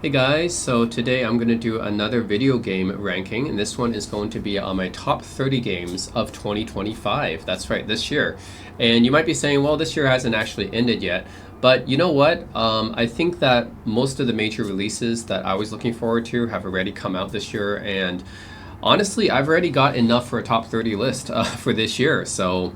Hey guys, so today I'm going to do another video game ranking, and this one is going to be on my top 30 games of 2025. That's right, this year. And you might be saying, well, this year hasn't actually ended yet. But you know what? I think that most of the major releases that I was looking forward to have already come out this year, and honestly, I've already got enough for a top 30 list for this year. So,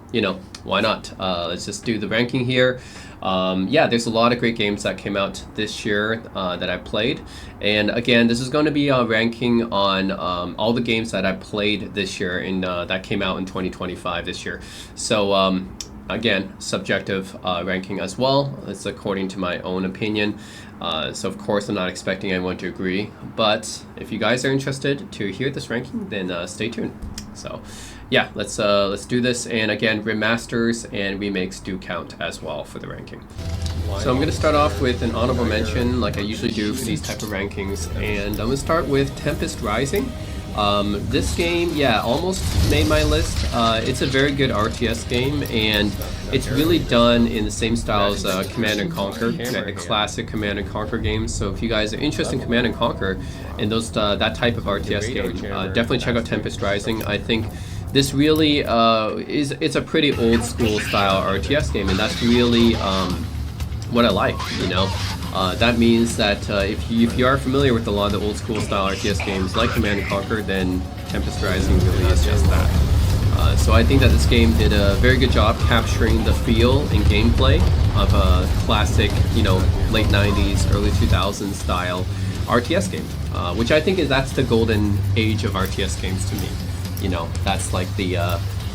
why not? Let's just do the ranking here. Yeah, there's a lot of great games that came out this year that I played. And again, this is going to be a ranking on all the games that I played this year and that came out in 2025 this year. So again, subjective ranking as well. It's according to my own opinion. So of course I'm not expecting anyone to agree, but if you guys are interested to hear this ranking, then stay tuned. So yeah, let's do this. And again, remasters and remakes do count as well for the ranking. So I'm going to start off with an honorable mention like I usually do for these type of rankings, and I'm going to start with Tempest Rising. This game, yeah, almost made my list. It's a very good RTS game, and it's really done in the same style as Command & Conquer, the classic Command & Conquer games. So if you guys are interested in Command & Conquer and those that type of RTS game, definitely check out Tempest Rising. I think this really it's a pretty old school style RTS game, and that's really what I like, that means that if you are familiar with a lot of the old school style RTS games like Command & Conquer, then Tempest Rising really is just that. So I think that this game did a very good job capturing the feel and gameplay of a classic, late 90s, early 2000s style RTS game, which I think that's the golden age of RTS games to me. That's like the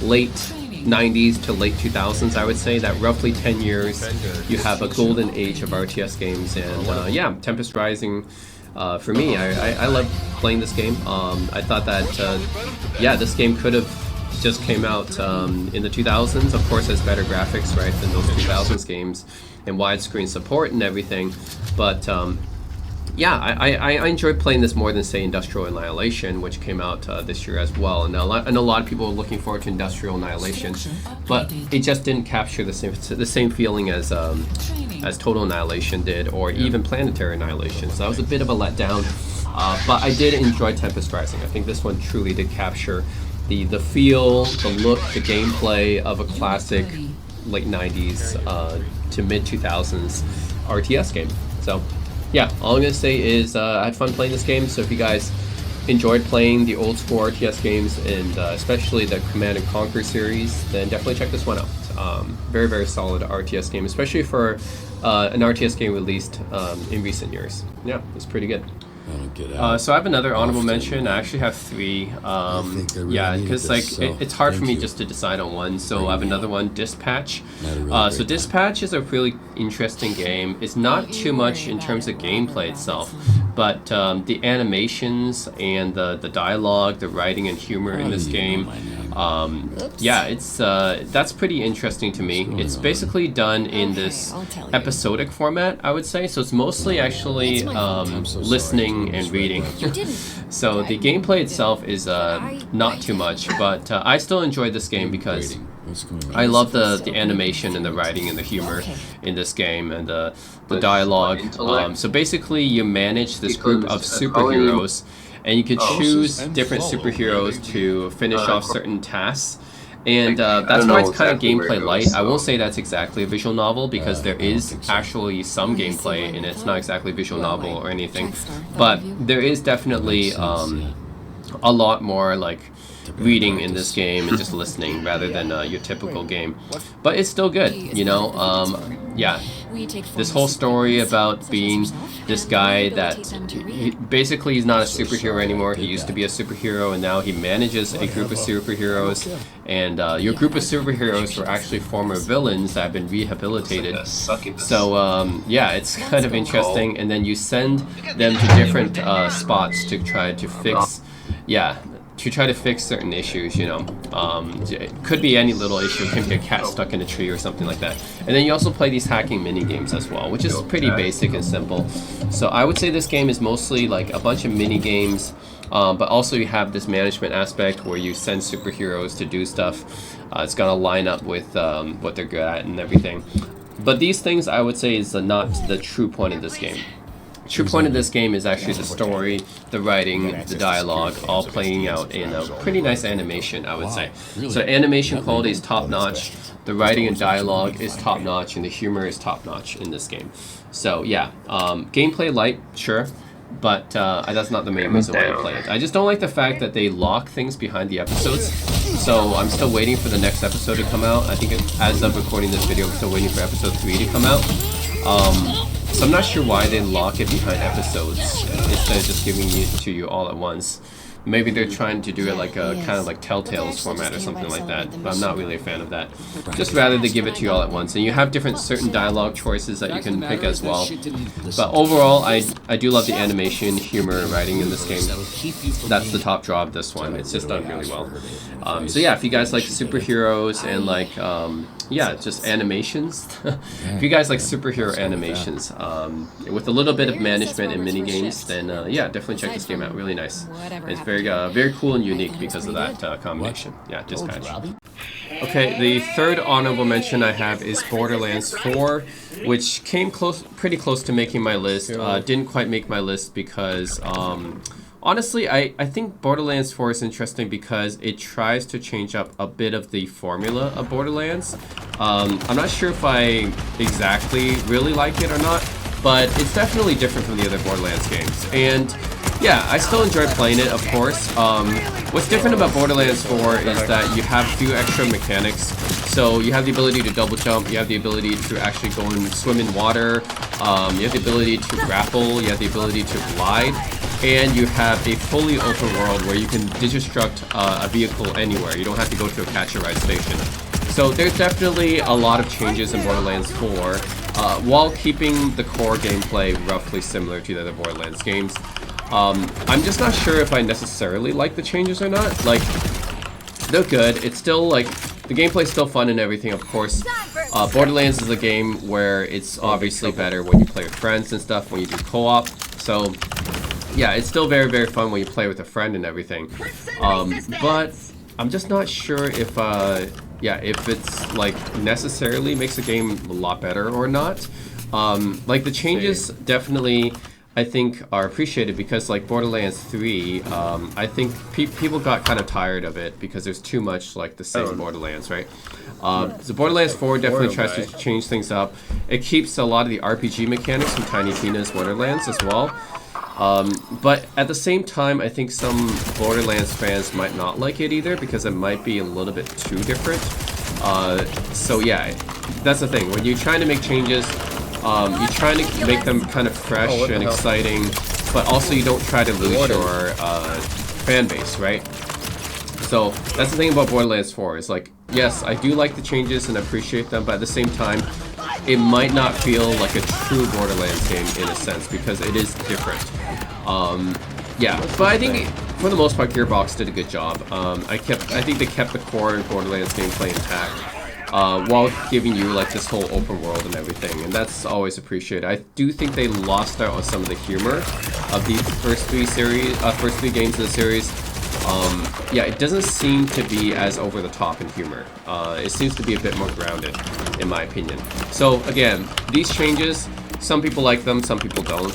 late 90s to late 2000s, I would say. That roughly 10 years you have a golden age of RTS games. And yeah, Tempest Rising, for me, I love playing this game. I thought that yeah, this game could have just came out in the 2000s. Of course, has better graphics, right, than those 2000s games and widescreen support and everything. But yeah, I enjoyed playing this more than, say, Industrial Annihilation, which came out this year as well. And I know a lot of people are looking forward to Industrial Annihilation, but it just didn't capture the same feeling as Total Annihilation did, or even Planetary Annihilation. So that was a bit of a letdown. But I did enjoy Tempest Rising. I think this one truly did capture the feel, the look, the gameplay of a classic late 90s to mid 2000s RTS game. So yeah, all I'm going to say is I had fun playing this game, so if you guys enjoyed playing the old school RTS games, and especially the Command & Conquer series, then definitely check this one out. Very, very solid RTS game, especially for an RTS game released in recent years. Yeah, it's pretty good. So I have another honorable mention. I actually have three. Yeah, because it's hard for me just to decide on one. So I have another one, Dispatch. So Dispatch is a really interesting game. It's not too much in terms of gameplay itself, but the animations and the dialogue, the writing and humor in this game, yeah, it's that's pretty interesting to me. It's basically done in this episodic format, I would say. So it's mostly actually listening and reading. So the gameplay itself is not too much, but I still enjoyed this game because I love the animation and the writing and the humor in this game, and the dialogue. So basically you manage this group of superheroes, and you can choose different superheroes to finish off certain tasks. And that's why it's kind of gameplay light. I won't say that's exactly a visual novel, because there is actually some gameplay, and it's not exactly a visual novel or anything. But there is definitely a lot more like reading in this game and just listening rather than your typical game. But it's still good, yeah. This whole story about being this guy that basically he's not a superhero anymore. He used to be a superhero, and now he manages a group of superheroes. And your group of superheroes were actually former villains that have been rehabilitated. So yeah, it's kind of interesting. And then you send them to different spots to try to fix, certain issues, It could be any little issue. It could be a cat stuck in a tree or something like that. And then you also play these hacking mini games as well, which is pretty basic and simple. So I would say this game is mostly like a bunch of mini games, but also you have this management aspect where you send superheroes to do stuff. It's gonna line up with what they're good at and everything. But these things, I would say, is not the true point of this game. true point of this game is actually the story, the writing, the dialogue, all playing out in a pretty nice animation, I would say. So animation quality is top notch, the writing and dialogue is top notch, and the humor is top notch in this game. So yeah, gameplay light, sure. But that's not the main reason why I play it. I just don't like the fact that they lock things behind the episodes. So I'm still waiting for the next episode to come out. I think as of recording this video, I'm still waiting for episode 3 to come out. So I'm not sure why they lock it behind episodes instead of just giving it to you all at once. Maybe they're trying to do it like a kind of like Telltale's format or something like that, but I'm not really a fan of that. Just rather they give it to you all at once, and you have different certain dialogue choices that you can pick as well. But overall, I do love the animation, humor, and writing in this game. That's the top draw of this one. It's just done really well. So yeah, if you guys like superheroes and like yeah, just animations. If you guys like superhero animations with a little bit of management and mini games, then yeah, definitely check this game out. Really nice. It's very cool and unique because of that combination. Yeah, Dispatch. Okay, the third honorable mention I have is Borderlands 4, which came pretty close to making my list. Didn't quite make my list because honestly, I think Borderlands 4 is interesting because it tries to change up a bit of the formula of Borderlands. I'm not sure if I exactly really like it or not, but it's definitely different from the other Borderlands games. And yeah, I still enjoy playing it, of course. What's different about Borderlands 4 is that you have a few extra mechanics. So you have the ability to double jump, you have the ability to actually go and swim in water, you have the ability to grapple, you have the ability to glide, and you have a fully open world where you can destruct a vehicle anywhere. You don't have to go to a catch-a-ride station. So there's definitely a lot of changes in Borderlands 4, while keeping the core gameplay roughly similar to the other Borderlands games. I'm just not sure if I necessarily like the changes or not. Like, they're good. It's still like, the gameplay's still fun and everything, of course. Borderlands is a game where it's obviously better when you play with friends and stuff, when you do co-op. So yeah, it's still very fun when you play with a friend and everything. But I'm just not sure if yeah, if it's like necessarily makes the game a lot better or not. Like the changes definitely I think are appreciated because like Borderlands 3, I think people got kind of tired of it because there's too much like the same Borderlands, right? So Borderlands 4 definitely tries to change things up. It keeps a lot of the RPG mechanics from Tiny Tina's Borderlands as well. But at the same time, I think some Borderlands fans might not like it either because it might be a little bit too different. So yeah, that's the thing. When you're trying to make changes, you're trying to make them kind of fresh and exciting, but also you don't try to lose your fan base, right? So that's the thing about Borderlands 4 is like, yes, I do like the changes and appreciate them, but at the same time, it might not feel like a true Borderlands game in a sense because it is different. Yeah, but I think for the most part, Gearbox did a good job. I think they kept the core Borderlands gameplay intact. While giving you like this whole open world and everything, and that's always appreciated. I do think they lost out on some of the humor of these first three games in the series. Yeah, it doesn't seem to be as over the top in humor. It seems to be a bit more grounded, in my opinion. So again, these changes, some people like them, some people don't,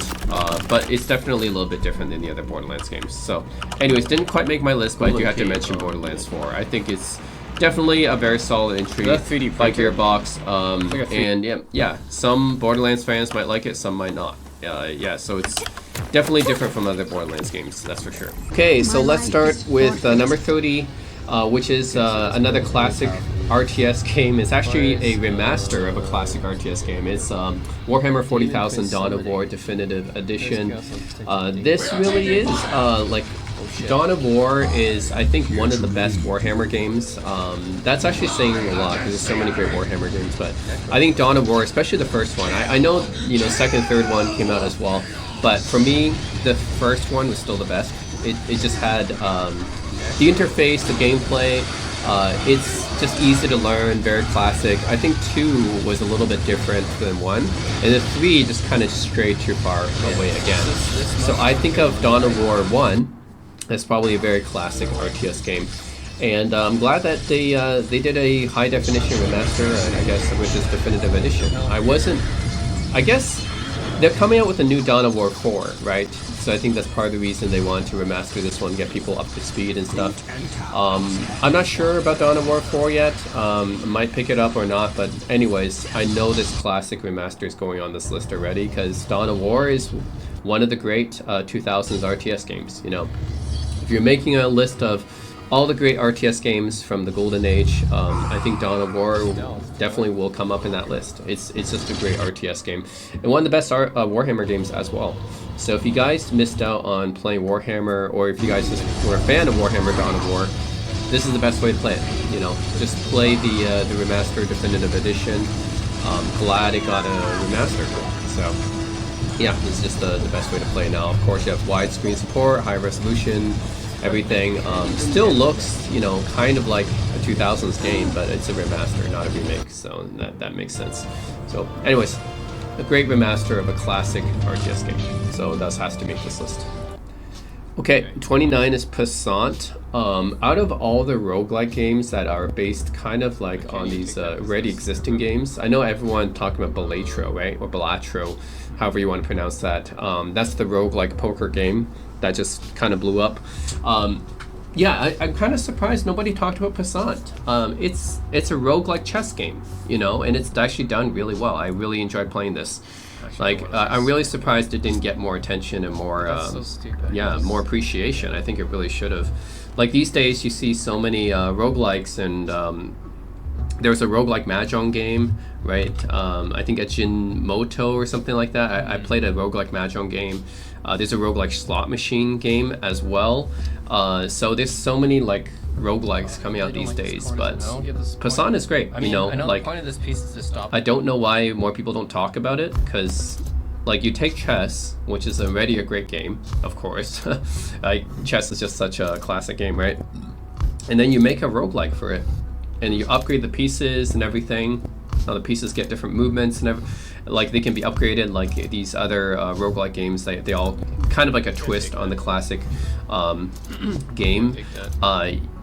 but it's definitely a little bit different than the other Borderlands games. So anyways, didn't quite make my list, but I do have to mention Borderlands 4. I think it's definitely a very solid entry by Gearbox, and yeah, some Borderlands fans might like it, some might not. Yeah, so it's definitely different from other Borderlands games, that's for sure. Okay, so let's start with number 30, which is another classic RTS game. It's actually a remaster of a classic RTS game. It's Warhammer 40,000 Dawn of War Definitive Edition. This really is like, Dawn of War is, I think, one of the best Warhammer games. That's actually saying a lot because there's so many great Warhammer games, but I think Dawn of War, especially the first one, I know, you know, second, third one came out as well, but for me, the first one was still the best. It just had the interface, the gameplay, it's just easy to learn, very classic. I think 2 was a little bit different than 1, and then 3 just kind of strayed too far away again. So I think of Dawn of War 1, that's probably a very classic RTS game, and I'm glad that they did a high definition remaster, I guess, which is Definitive Edition. I guess they're coming out with a new Dawn of War 4, right? So I think that's part of the reason they want to remaster this one, get people up to speed and stuff. I'm not sure about Dawn of War 4 yet. Might pick it up or not, but anyways, I know this classic remaster is going on this list already because Dawn of War is one of the great 2000s RTS games. You know, if you're making a list of all the great RTS games from the Golden Age, I think Dawn of War definitely will come up in that list. It's just a great RTS game, and one of the best Warhammer games as well. So if you guys missed out on playing Warhammer, or if you guys just were a fan of Warhammer Dawn of War, this is the best way to play it. You know, just play the remastered definitive edition. Glad it got a remaster. So yeah, it's just the best way to play now. Of course, you have widescreen support, high resolution, everything. Still looks, you know, kind of like a 2000s game, but it's a remaster, not a remake, so that makes sense. So anyways, a great remaster of a classic RTS game, so that has to make this list. Okay, 29 is Passant. Out of all the roguelike games that are based kind of like on these already existing games, I know everyone talking about Balatro, right? Or Balatro, however you want to pronounce that. That's the roguelike poker game that just kind of blew up. Yeah, I'm kind of surprised nobody talked about Passant. It's a roguelike chess game, you know, and it's actually done really well. I really enjoyed playing this. Like, I'm really surprised it didn't get more attention and more, yeah, more appreciation. I think it really should have. Like, these days you see so many roguelikes, and there was a roguelike Mahjong game, right? I think Ajinomoto or something like that. I played a roguelike Mahjong game. There's a roguelike slot machine game as well. So there's so many like roguelikes coming out these days, but Passant is great. I mean, you know, I know like the point of this piece is to stop. I don't know why more people don't talk about it, because like you take chess, which is already a great game, of course. Chess is just such a classic game, right? And then you make a roguelike for it, and you upgrade the pieces and everything. Now the pieces get different movements and like they can be upgraded like these other roguelike games. They all kind of like a twist on the classic game.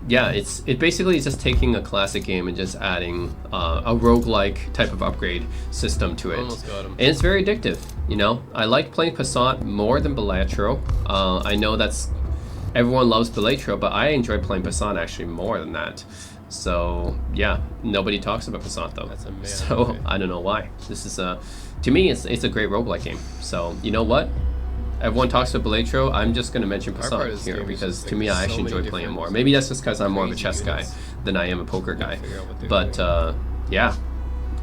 Yeah, it basically is just taking a classic game and just adding a roguelike type of upgrade system to it. Almost got him. And it's very addictive, you know. I like playing Passant more than Balatro. I know that's everyone loves Balatro, but I enjoy playing Passant actually more than that. So yeah, nobody talks about Passant though. That's amazing. So I don't know why. This is to me it's a great roguelike game. So you know what? Everyone talks about Balatro. I'm just gonna mention Passant here because to me I actually enjoy playing more. Maybe that's just because I'm more of a chess guy than I am a poker guy. But yeah,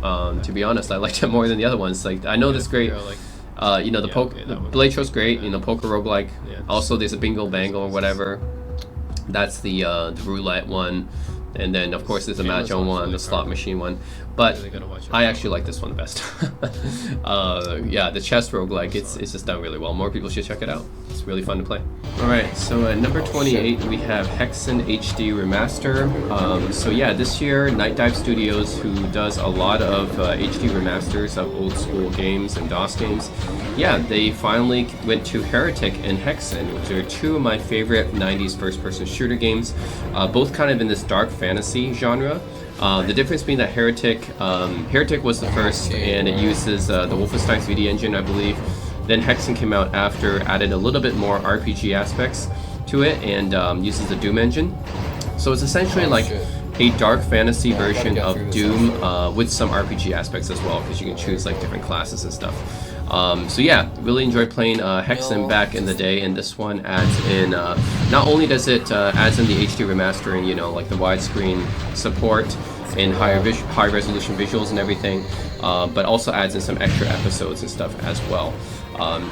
to be honest, I liked it more than the other ones. Like I know this great. You know the Balatro's great. You know, poker roguelike. Also, there's a Bingo Bango or whatever. That's the roulette one. And then, of course, there's a Mahjong one, the slot machine one. But I actually like this one the best. Yeah, the chess roguelike, it's just done really well. More people should check it out. It's really fun to play. Alright, so at number 28, we have Hexen HD Remaster. So yeah, this year, Night Dive Studios, who does a lot of HD remasters of old school games and DOS games, yeah, they finally went to Heretic and Hexen, which are two of my favorite 90s first-person shooter games, both kind of in this dark fantasy genre. The difference being that Heretic was the first, and it uses the Wolfenstein 3D engine, I believe. Then Hexen came out after, added a little bit more RPG aspects to it, and uses the Doom engine. So it's essentially like a dark fantasy version of Doom with some RPG aspects as well, because you can choose like different classes and stuff. So yeah, really enjoyed playing Hexen back in the day, and this one adds in, not only does it adds in the HD remastering, you know, like the widescreen support and high resolution visuals and everything, but also adds in some extra episodes and stuff as well.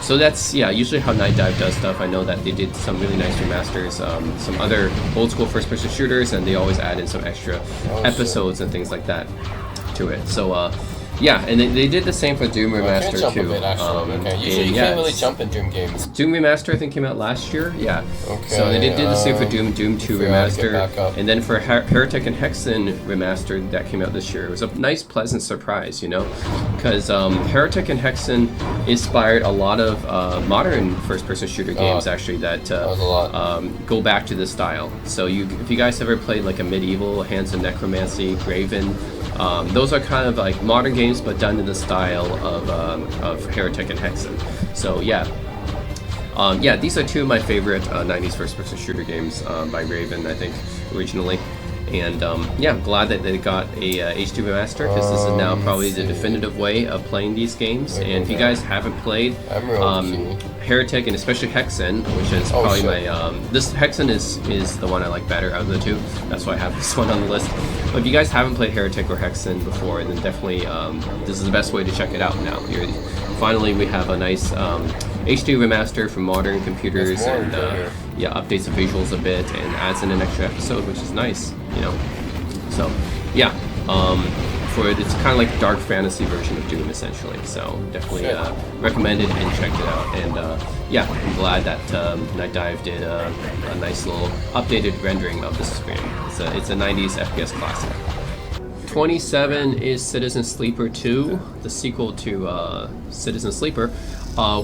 So that's, yeah, usually how Night Dive does stuff. I know that they did some really nice remasters, some other old school first person shooters, and they always add in some extra episodes and things like that to it. So yeah, and they did the same for Doom Remaster too. You can't really jump in Doom games. Doom Remaster, I think, came out last year. Yeah. Okay. So they did the same for Doom 2 Remaster, and then for Heretic and Hexen Remastered that came out this year. It was a nice, pleasant surprise, you know, because Heretic and Hexen inspired a lot of modern first-person shooter games actually that go back to this style. So if you guys ever played like a medieval Hands of Necromancy, Graven. Those are kind of like modern games games, but done in the style of Heretic and Hexen. So yeah. Yeah, these are two of my favorite 90s first-person shooter games by Raven, I think, originally. And yeah, I'm glad that they got a HD remaster, because this is now probably the definitive way of playing these games. And if you guys haven't played Heretic and especially Hexen, which is probably my this Hexen is the one I like better out of the two. That's why I have this one on the list. But if you guys haven't played Heretic or Hexen before, then definitely this is the best way to check it out now. Finally, we have a nice HD remaster for modern computers, and yeah, updates the visuals a bit and adds in an extra episode, which is nice, you know. So yeah, it's kind of like a dark fantasy version of Doom essentially. So definitely recommend it and check it out. And yeah, I'm glad that Night Dive did a nice little updated rendering of this game. It's a 90s FPS classic. 27 is Citizen Sleeper 2, the sequel to Citizen Sleeper,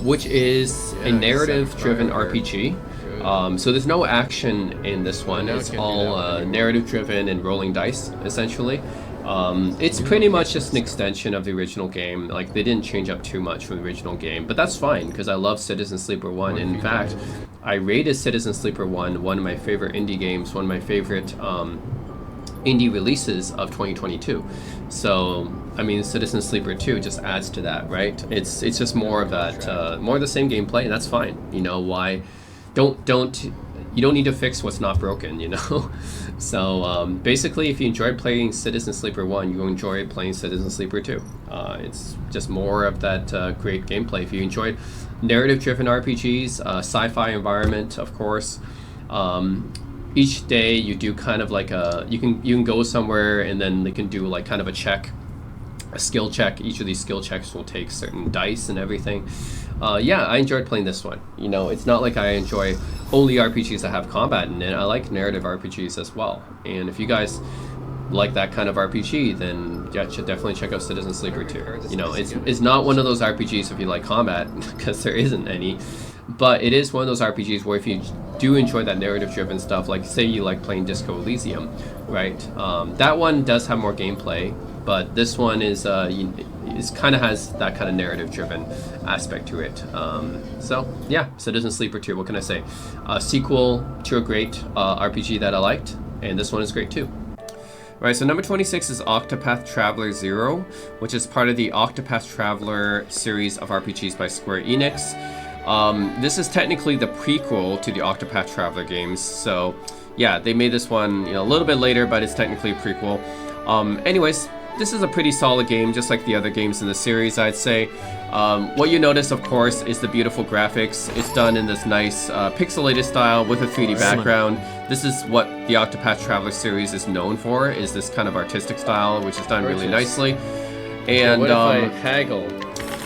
which is a narrative-driven RPG. So there's no action in this one. It's all narrative-driven and rolling dice, essentially. It's pretty much just an extension of the original game. Like, they didn't change up too much from the original game, but that's fine, because I love Citizen Sleeper 1. In fact, I rated Citizen Sleeper 1 one of my favorite indie games, one of my favorite indie releases of 2022. So I mean, Citizen Sleeper 2 just adds to that, right? It's just more of that, more of the same gameplay, and that's fine. You know, why you don't need to fix what's not broken, you know. So basically, if you enjoyed playing Citizen Sleeper 1, you will enjoy playing Citizen Sleeper 2. It's just more of that great gameplay. If you enjoyed narrative-driven RPGs, sci-fi environment, of course. Each day you do kind of like you can go somewhere, and then they can do like kind of a skill check. Each of these skill checks will take certain dice and everything. Yeah, I enjoyed playing this one. You know, it's not like I enjoy only RPGs that have combat in it. I like narrative RPGs as well. And if you guys like that kind of RPG, then yeah, should definitely check out Citizen Sleeper 2. You know, it's not one of those RPGs if you like combat, because there isn't any. But it is one of those RPGs where if you do enjoy that narrative-driven stuff, like say you like playing Disco Elysium, right? That one does have more gameplay, but this one is kind of has that kind of narrative-driven aspect to it. So yeah, Citizen Sleeper 2. What can I say? A sequel to a great RPG that I liked, and this one is great too. Right, so number 26 is Octopath Traveler 0, which is part of the Octopath Traveler series of RPGs by Square Enix. This is technically the prequel to the Octopath Traveler games, so yeah, they made this one, you know, a little bit later, but it's technically a prequel. Anyways, this is a pretty solid game, just like the other games in the series, I'd say. What you notice, of course, is the beautiful graphics. It's done in this nice pixelated style with a 3D background. This is what the Octopath Traveler series is known for, is this kind of artistic style, which is done really nicely. And what if I haggle?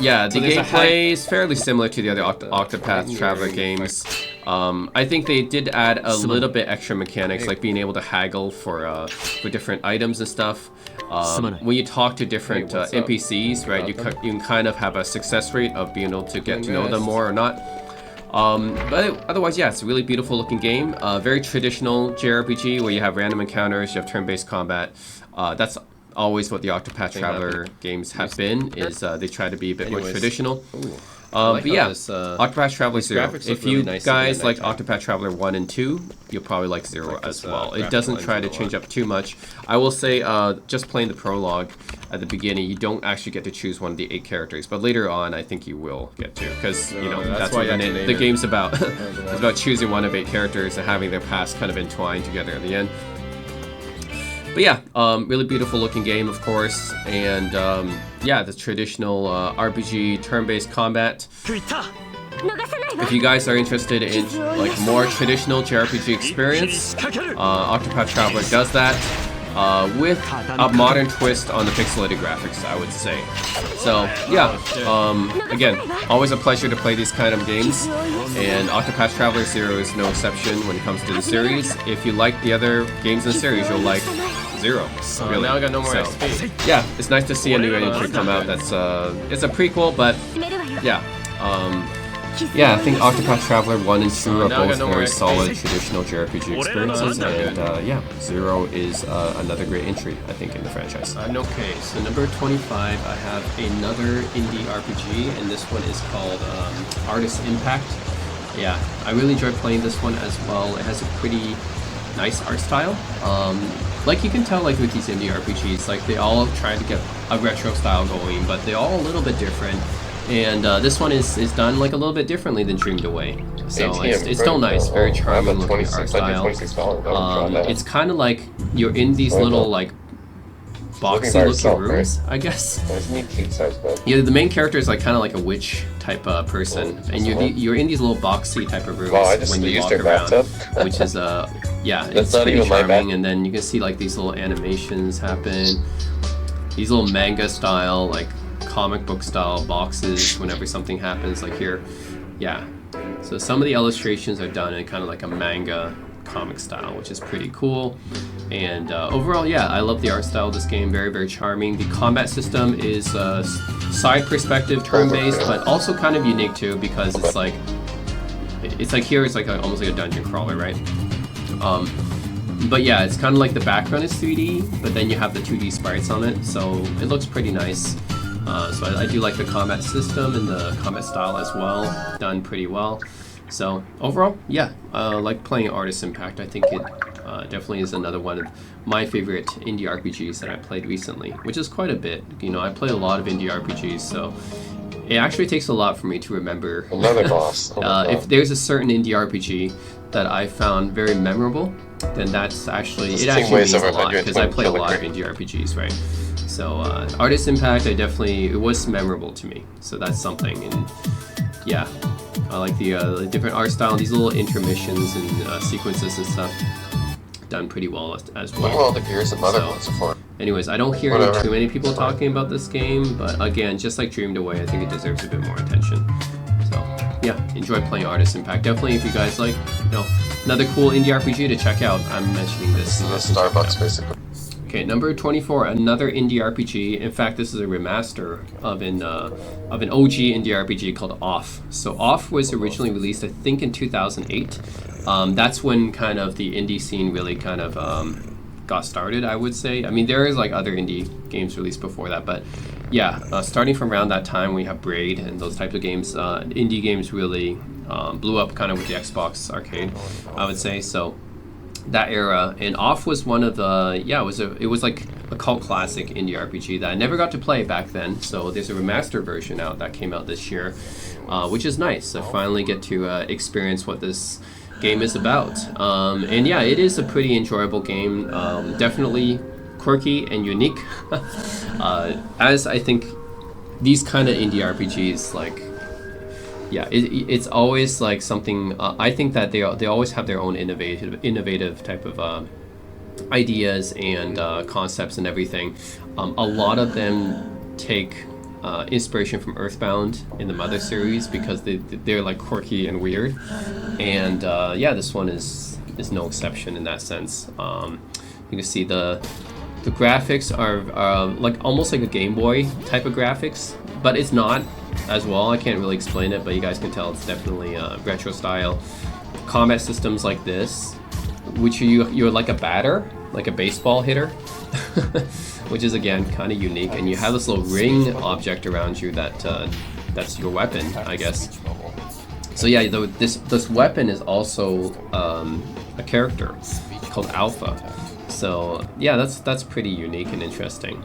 Yeah, the gameplay is fairly similar to the other Octopath Traveler games. I think they did add a little bit extra mechanics, like being able to haggle for different items and stuff. When you talk to different NPCs, right, you can kind of have a success rate of being able to get to know them more or not. But otherwise, yeah, it's a really beautiful looking game. Very traditional JRPG where you have random encounters, you have turn-based combat. That's always what the Octopath Traveler games have been, is they try to be a bit more traditional. But yeah, Octopath Traveler 0. If you guys like Octopath Traveler 1 and 2, you'll probably like 0 as well. It doesn't try to change up too much. I will say, just playing the prologue at the beginning, you don't actually get to choose one of the 8 characters, but later on, I think you will get to, because you know that's what the game's about. It's about choosing one of 8 characters and having their past kind of entwined together at the end. But yeah, really beautiful looking game, of course, and yeah, the traditional RPG turn-based combat. If you guys are interested in like more traditional JRPG experience, Octopath Traveler does that with a modern twist on the pixelated graphics, I would say. So yeah, again, always a pleasure to play these kind of games, and Octopath Traveler 0 is no exception when it comes to the series. If you like the other games in the series, you'll like 0. Really. Now I got no more XP. Yeah, it's nice to see a new entry come out. That's it's a prequel, but yeah, yeah, I think Octopath Traveler 1 and 2 are now I both got nowhere very to solid stay. traditional JRPG experiences, and yeah, 0 is another great entry, I think, in the franchise. Okay, so number 25, I have another indie RPG, and this one is called Artist Impact. Yeah, I really enjoyed playing this one as well. It has a pretty nice art style. Like you can tell, like with these indie RPGs, like they all try to get a retro style going, but they're all a little bit different. And this one is done like a little bit differently than Dreamed Away. So it's still nice, very charming looking art style. It's kind of like you're in these little like boxy looking rooms, I guess. Yeah, the main character is like kind of like a witch type person, and you're in these little boxy type of rooms when you walk around, which is yeah, it's pretty charming. And then you can see like these little animations happen, these little manga style, like comic book style boxes whenever something happens, like here. Yeah, so some of the illustrations are done in kind of like a manga comic style, which is pretty cool. And overall, yeah, I love the art style of this game. Very, very charming. The combat system is side perspective, turn-based, but also kind of unique too, because it's like here it's like almost like a dungeon crawler, right? But yeah, it's kind of like the background is 3D, but then you have the 2D sprites on it, so it looks pretty nice. So I do like the combat system and the combat style as well, done pretty well. So overall, yeah, like playing Artist Impact. I think it definitely is another one of my favorite indie RPGs that I played recently, which is quite a bit. You know, I play a lot of indie RPGs, so it actually takes a lot for me to remember. Another boss. If there's a certain indie RPG that I found very memorable, then that's actually it. Actually means a lot because I play a lot of indie RPGs, right? So Artist Impact, it was memorable to me. So that's something, and yeah. I like the different art style, these little intermissions and sequences and stuff done pretty well as well. Look at all the gears and mother ones for. Anyways, I don't hear too many people talking about this game, but again, just like Dreamed Away, I think it deserves a bit more attention. So yeah, enjoy playing Artist Impact. Definitely, if you guys like, you know, another cool indie RPG to check out. I'm mentioning this. Starbucks, basically. Okay, number 24, another indie RPG. In fact, this is a remaster of an OG indie RPG called Off. So Off was originally released, I think, in 2008. That's when kind of the indie scene really kind of got started, I would say. I mean, there is like other indie games released before that, but yeah, starting from around that time, we have Braid and those types of games. Indie games really blew up kind of with the Xbox Arcade, I would say. So that era, and Off was one of the it was like a cult classic indie RPG that I never got to play back then. So there's a remastered version out that came out this year, which is nice. I finally get to experience what this game is about. And yeah, it is a pretty enjoyable game. Definitely quirky and unique. As I think these kind of indie RPGs, like, yeah, it's always like something. I think that they always have their own innovative type of ideas and concepts and everything. A lot of them take inspiration from Earthbound in the Mother series because they're like quirky and weird, and yeah, this one is no exception in that sense. You can see the graphics are like almost like a Game Boy type of graphics, but it's not as well. I can't really explain it, but you guys can tell it's definitely retro style. Combat systems like this, which you're like a batter, like a baseball hitter, which is again kind of unique. And you have this little ring object around you that's your weapon, I guess. So yeah, this weapon is also a character called Alpha. So yeah, that's pretty unique and interesting.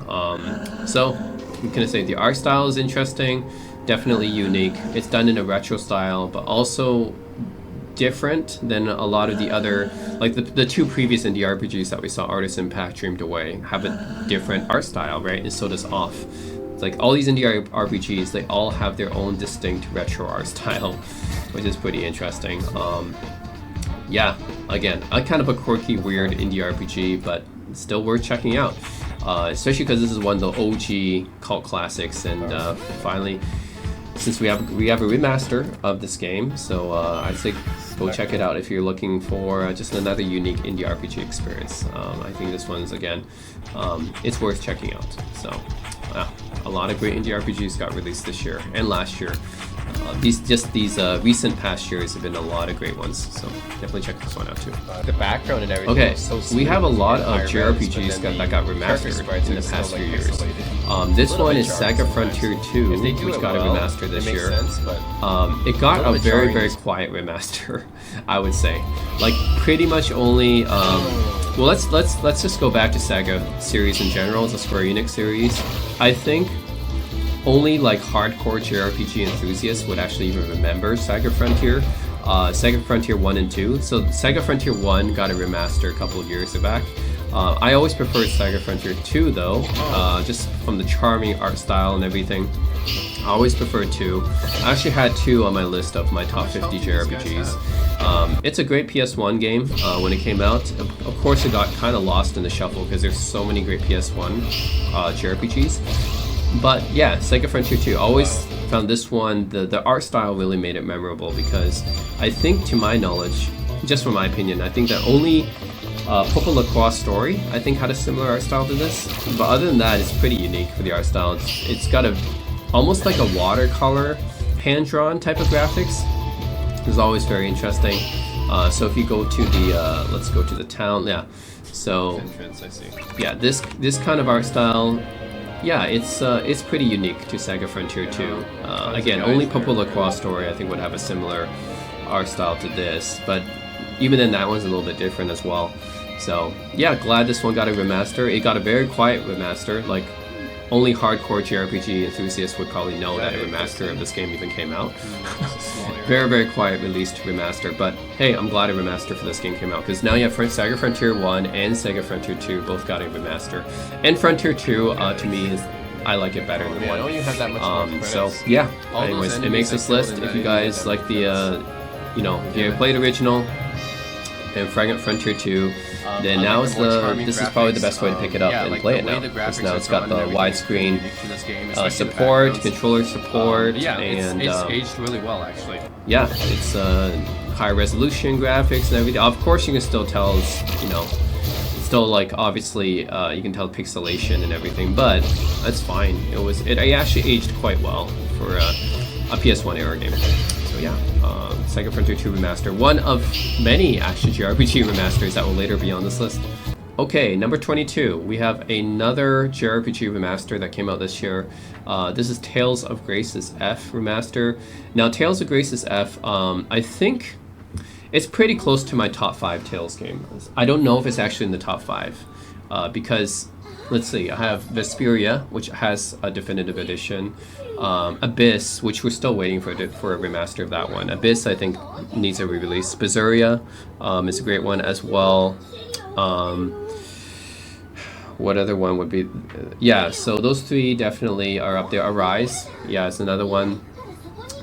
So I'm gonna say the art style is interesting, definitely unique. It's done in a retro style, but also different than a lot of the other, like the two previous indie RPGs that we saw, Artist Impact, Dreamed Away, have a different art style, right? And so does Off. It's like all these indie RPGs, they all have their own distinct retro art style, which is pretty interesting. Yeah, again, kind of a quirky, weird indie RPG, but still worth checking out. Especially because this is one of the OG cult classics, and finally, since we have a remaster of this game, so I'd say go check it out if you're looking for just another unique indie RPG experience. I think this one's, again, it's worth checking out. So a lot of great indie RPGs got released this year and last year. these recent past years have been a lot of great ones. So definitely check this one out too. The background and everything. Okay, is so we smooth have a lot and of high res, JRPGs but then that got the remastered character sprites in the are still, past like, few years. pixelated. This Little one bit is jarring Saga sometimes. Frontier 2, If they do which it got a well, remaster this it makes year. sense, but It got little a bit very, jarring. very quiet remaster, I would say. Like pretty much only. Well, let's just go back to Saga series in general. It's a Square Enix series. I think only like hardcore JRPG enthusiasts would actually even remember Saga Frontier. Saga Frontier 1 and 2. So Saga Frontier 1 got a remaster a couple of years back. I always preferred Saga Frontier 2 though, just from the charming art style and everything. I always preferred 2. I actually had 2 on my list of my top 50 JRPGs. It's a great PS1 game when it came out. Of course, it got kind of lost in the shuffle because there's so many great PS1 JRPGs. But yeah, Saga Frontier 2. Always found this one, the art style really made it memorable because I think, to my knowledge, just from my opinion, I think that only Popo Lacroix Story, I think, had a similar art style to this. But other than that, it's pretty unique for the art style. It's got a almost like a watercolor, hand-drawn type of graphics. It's always very interesting. So if you go to the, let's go to the town, yeah. So entrance, I see. yeah, this kind of art style, yeah, it's pretty unique to Saga Frontier 2. Again, only Popo Lacroix Story I think would have a similar art style to this, but even then that one's a little bit different as well. So yeah, glad this one got a remaster. It got a very quiet remaster, like only hardcore JRPG enthusiasts would probably know that a remaster of this game even came out. Very, very quiet released remaster, but hey, I'm glad a remaster for this game came out because now you have Saga Frontier 1 and Saga Frontier 2 both got a remaster. And Frontier 2, to me, I like it better than I 1. don't even have that much more credits. So yeah, All those anyways, it enemies makes I this killed list. in If that you guys like the, if you played original and Fragment Frontier 2, then I now like is the more charming this is probably the graphics. best way to pick it up Yeah, and like play the it way now. the Because graphics now are it's got drawn the and everything is widescreen unique to this game, especially the support, backgrounds. controller support, Yeah, and it's aged really well actually. yeah, it's high resolution graphics and everything. Of course, you can still tell it's, it's still like obviously you can tell pixelation and everything, but that's fine. It actually aged quite well for a PS1 era game. So yeah, Saga Frontier 2 remaster, one of many actually JRPG remasters that will later be on this list. Okay, number 22, we have another JRPG remaster that came out this year. This is Tales of Graces F remaster. Now, Tales of Graces F, I think it's pretty close to my top 5 Tales game. I don't know if it's actually in the top 5 because, let's see, I have Vesperia, which has a definitive edition. Abyss, which we're still waiting for a remaster of that one. Abyss, I think, needs a re-release. Berseria is a great one as well. What other one would be? Yeah, so those 3 definitely are up there. Arise, yeah, it's another one.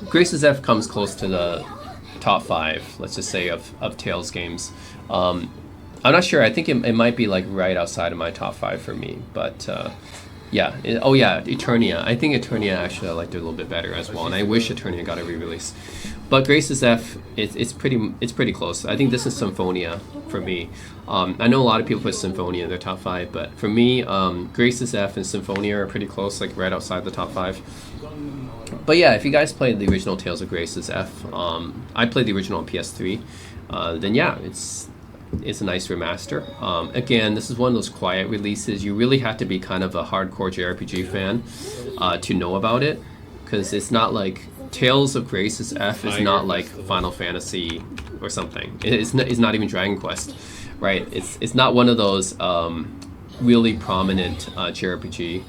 Graces F comes close to the top 5, let's just say, of Tales games. I'm not sure. I think it might be like right outside of my top 5 for me, but yeah. Oh yeah, Eternia. I think Eternia actually I liked it a little bit better as well, and I wish Eternia got a re-release. But Graces F, it's pretty close. I think this is Symphonia for me. I know a lot of people put Symphonia in their top 5, but for me, Graces F and Symphonia are pretty close, like right outside the top 5. But yeah, if you guys played the original Tales of Graces F, I played the original on PS3, then yeah, it's a nice remaster. Again, this is one of those quiet releases. You really have to be kind of a hardcore JRPG fan to know about it, because it's not like Tales of Graces F is not like Final Fantasy or something. It's not even Dragon Quest, right? It's not one of those really prominent JRPG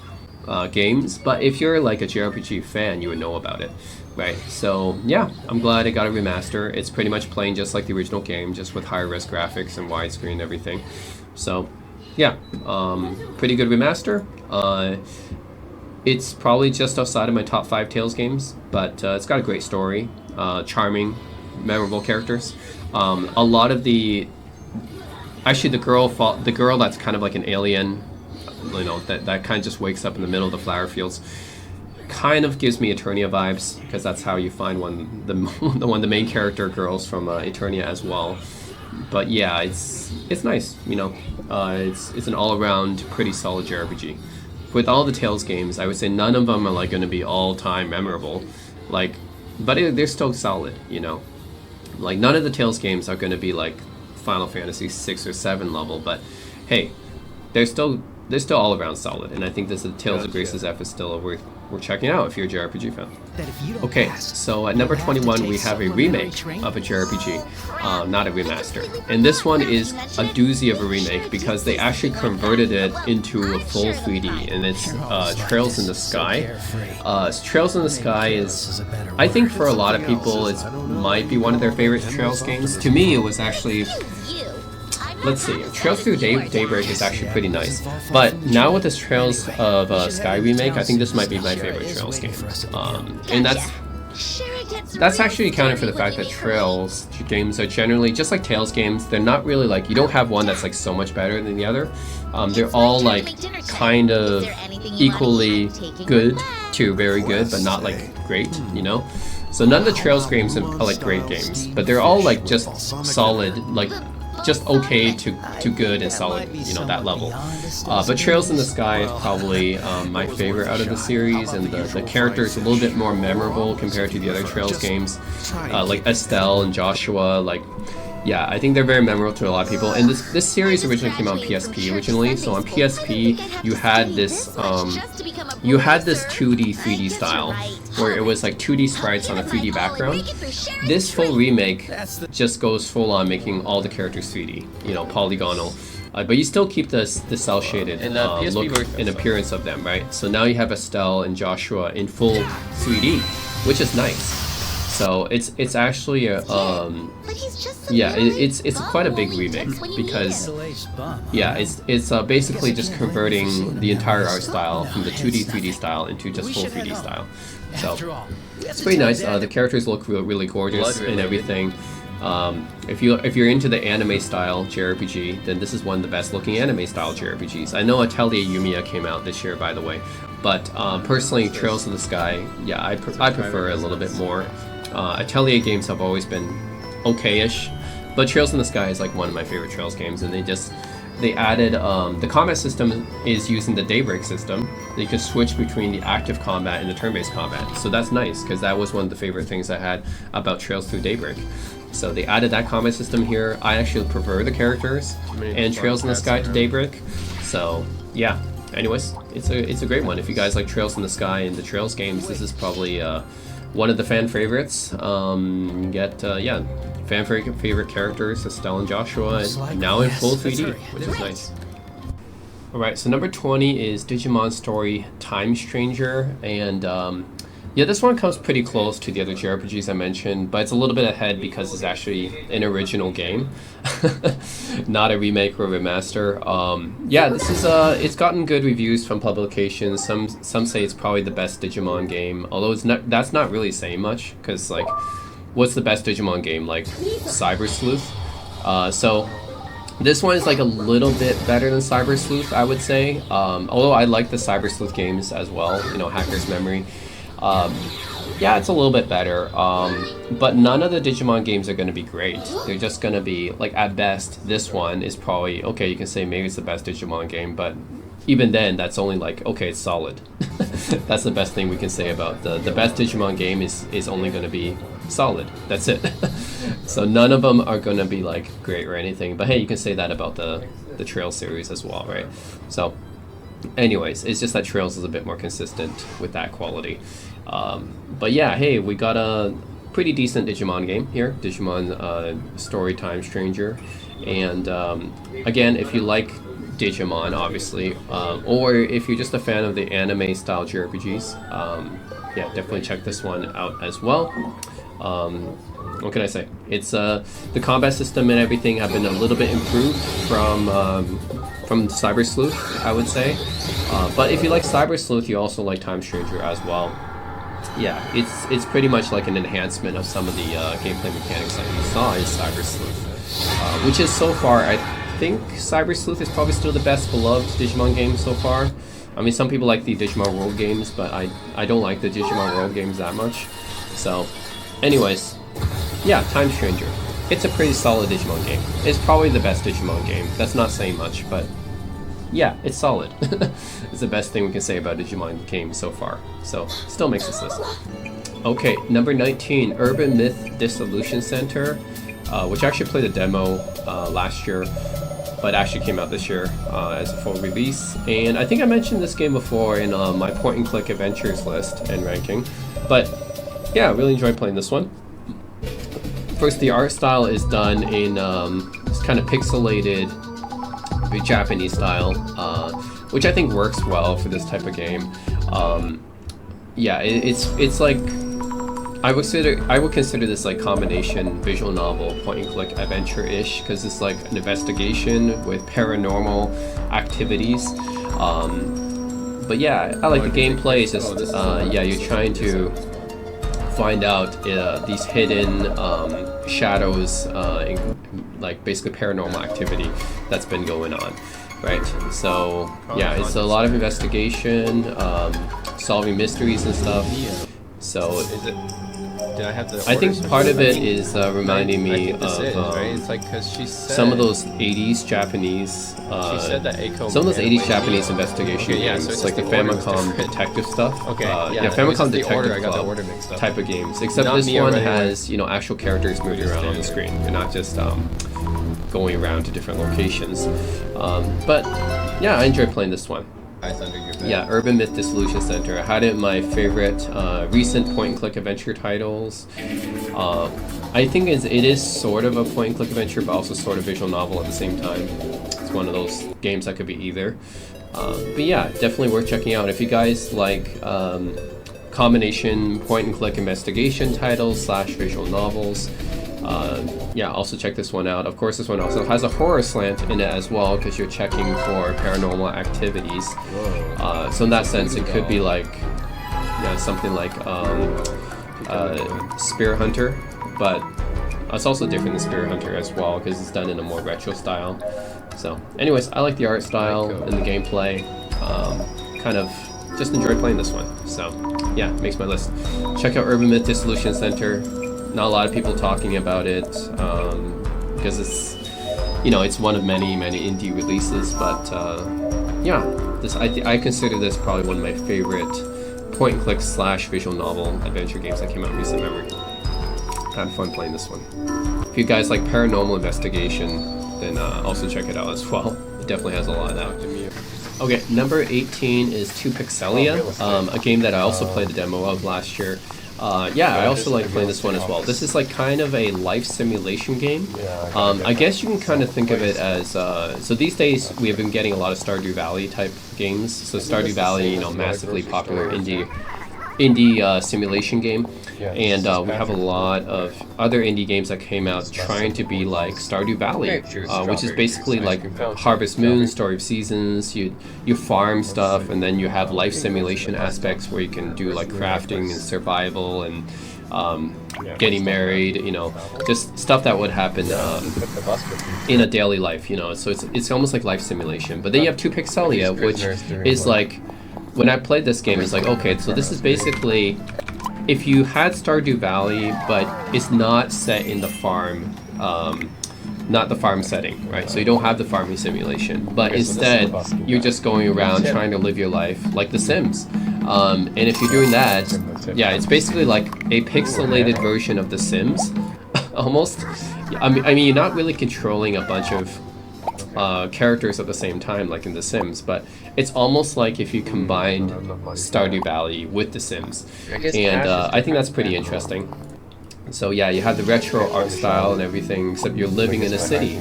games. But if you're like a JRPG fan, you would know about it, right? So yeah, I'm glad it got a remaster. It's pretty much playing just like the original game, just with higher res graphics and widescreen and everything. So yeah, pretty good remaster. It's probably just outside of my top 5 Tales games, but it's got a great story, charming, memorable characters. A lot of actually the girl that's kind of like an alien, that kind of just wakes up in the middle of the flower fields, kind of gives me Eternia vibes, because that's how you find the main character girls from Eternia as well. But yeah, it's nice, it's an all-around pretty solid JRPG. With all the Tales games, I would say none of them are like going to be all-time memorable. Like but they're still solid, you know. Like none of the Tales games are going to be like Final Fantasy 6 or 7 level, but hey, they're still all around solid, and I think this Tales of Graces F is still worth checking out if you're a JRPG fan. Okay, so at number 21 we have a remake of a JRPG, not a remaster, and this one is a doozy of a remake because they actually converted it into a full 3D, and it's Trails in the Sky. Trails in the Sky is, I think for a lot of people, it might be one of their favorite Trails games. To me, it was actually, let's see, Trails Through Daybreak is actually pretty nice, but now with this Trails of Sky remake, I think this might be my favorite Trails game, and that's actually accounting for the fact that Trails games are generally, just like Tales games, they're not really like, you don't have one that's like so much better than the other. They're all like kind of equally good to very good, but not like great, you know? So none of the Trails games are like great games, but they're all like just solid, like just okay to good and solid, you know, that level. But Trails in the Sky is probably my favorite out of the series, and the character is a little bit more memorable compared to the other Trails games, like Estelle and Joshua. Like, yeah, I think they're very memorable to a lot of people. And this series originally came out on PSP originally, so on PSP you had this 2D 3D style where it was like 2D sprites on a 3D background. This full remake just goes full on making all the characters 3D, you know, polygonal. But you still keep the cell shaded look and appearance of them, right? So now you have Estelle and Joshua in full 3D, which is nice. So it's actually a it's quite a big remake because it's basically just converting the entire art style from the 2D 3D style into just full 3D style. So it's pretty nice. The characters look really gorgeous and everything. If you're into the anime style JRPG, then this is one of the best looking anime style JRPGs. I know Atelier Yumiya came out this year, by the way, but personally, Trails of the Sky, yeah, I prefer it a little bit more. Atelier games have always been okay-ish, but Trails in the Sky is like one of my favorite Trails games, and they added the combat system is using the Daybreak system. You can switch between the active combat and the turn-based combat, so that's nice because that was one of the favorite things I had about Trails Through Daybreak. So they added that combat system here. I actually prefer the characters and Trails in the Sky to Daybreak. So yeah. Anyways, it's a great one. If you guys like Trails in the Sky and the Trails games, this is probably one of the fan favorites. Fan favorite characters, Estelle and Joshua, and now in full 3D, which is nice. Alright, so number 20 is Digimon Story Time Stranger, and this one comes pretty close to the other JRPGs I mentioned, but it's a little bit ahead because it's actually an original game, not a remake or a remaster. This is it's gotten good reviews from publications. Some say it's probably the best Digimon game, although that's not really saying much, because like, what's the best Digimon game? Like Cyber Sleuth. So this one is like a little bit better than Cyber Sleuth, I would say. Although I like the Cyber Sleuth games as well, you know, Hacker's Memory. It's a little bit better, but none of the Digimon games are going to be great. They're just going to be, like, at best, this one is probably, okay, you can say maybe it's the best Digimon game, but even then, that's only like, okay, it's solid. That's the best thing we can say about the best Digimon game is only going to be solid. That's it. So none of them are going to be, like, great or anything, but hey, you can say that about the Trails series as well, right? So anyways, it's just that Trails is a bit more consistent with that quality. But yeah, hey, we got a pretty decent Digimon game here, Digimon Story Time Stranger. And again, if you like Digimon, obviously, or if you're just a fan of the anime style JRPGs, definitely check this one out as well. What can I say? It's the combat system and everything have been a little bit improved from Cyber Sleuth, I would say. But if you like Cyber Sleuth, you also like Time Stranger as well. Yeah, it's pretty much like an enhancement of some of the gameplay mechanics that you saw in Cyber Sleuth, which is so far, I think Cyber Sleuth is probably still the best beloved Digimon game so far. I mean, some people like the Digimon World games, but I don't like the Digimon World games that much. So, anyways, yeah, Time Stranger. It's a pretty solid Digimon game. It's probably the best Digimon game. That's not saying much, but yeah, it's solid. It's the best thing we can say about Digimon games so far. So, still makes this list. Okay, number 19, Urban Myth Dissolution Center, which I actually played a demo last year, but actually came out this year as a full release. And I think I mentioned this game before in my point and click adventures list and ranking. But yeah, I really enjoyed playing this one. First, the art style is done in this kind of pixelated Japanese style, which I think works well for this type of game. Yeah, it's like I would consider this like combination visual novel point and click adventure-ish, because it's like an investigation with paranormal activities. But yeah, I like the gameplay. It's just yeah, you're trying to find out these hidden shadows in like basically paranormal activity that's been going on, right? So yeah, it's a lot of investigation, solving mysteries and stuff. So Is it? Did I have the? I think orders part of it already? is reminding I me think this of is, right? It's like because she said some of those 80s Japanese, She said that Eiko some of those 80s animated- Japanese investigation Okay, yeah, games, so it's like the just the order was Famicom different. detective stuff. Okay, yeah, yeah, it was Famicom just the Detective order, I got the Club order mixed up. type of games. Except Not this me one already, has actual characters moving around on the screen. You're not just going around to different locations. But yeah, I enjoyed playing this one. Eyes under your bed. Yeah, Urban Myth Dissolution Center. I had it in my favorite recent point-and-click adventure titles. I think it is sort of a point-and-click adventure, but also sort of visual novel at the same time. It's one of those games that could be either. But yeah, definitely worth checking out. If you guys like combination point-and-click investigation titles / visual novels, yeah, also check this one out. Of course, this one also has a horror slant in it as well, because you're checking for paranormal activities. So in that sense, it could be like, yeah, something like Spear Hunter, but it's also different than Spear Hunter as well, because it's done in a more retro style. So, anyways, I like the art style and the gameplay. Kind of just enjoyed playing this one. So, yeah, makes my list. Check out Urban Myth Dissolution Center. Not a lot of people talking about it, because it's, you know, it's one of many indie releases. But yeah, this I consider this probably one of my favorite point and click / visual novel adventure games that came out in recent memory. Had fun playing this one. If you guys like paranormal investigation, then also check it out as well. It definitely has a lot of that. Okay, number 18 is 2 Pixelia, a game that I also played a demo of last year. Yeah, I also like playing this one as well. This is like kind of a life simulation game. I guess you can kind of think of it as, so these days we have been getting a lot of Stardew Valley type games. So Stardew Valley, you know, massively popular indie simulation game. And we have a lot of other indie games that came out trying to be like Stardew Valley, which is basically like Harvest Moon, Story of Seasons. You farm stuff, and then you have life simulation aspects where you can do like crafting and survival and getting married, you know, just stuff that would happen in a daily life, you know. So it's almost like life simulation. But then you have 2 Pixelia, which is like, when I played this game, it's like, okay, so this is basically if you had Stardew Valley, but it's not set in the farm, not the farm setting, right? So you don't have the farming simulation, but instead you're just going around trying to live your life like The Sims. And if you're doing that, yeah, it's basically like a pixelated version of The Sims, almost. I mean, you're not really controlling a bunch of characters at the same time like in The Sims, but it's almost like if you combined Stardew Valley with The Sims, and I think that's pretty interesting. So yeah, you have the retro art style and everything, except you're living in a city,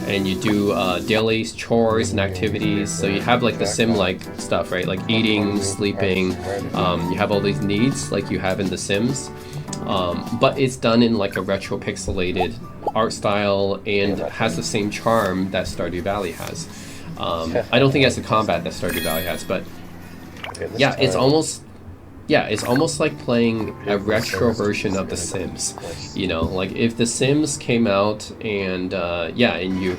and you do daily chores and activities. So you have like the sim-like stuff, right? Like eating, sleeping. You have all these needs like you have in The Sims, but it's done in like a retro pixelated art style and has the same charm that Stardew Valley has. I don't think it has the combat that Stardew Valley has, but yeah, it's almost like playing a retro version of The Sims. You know, like if The Sims came out and and you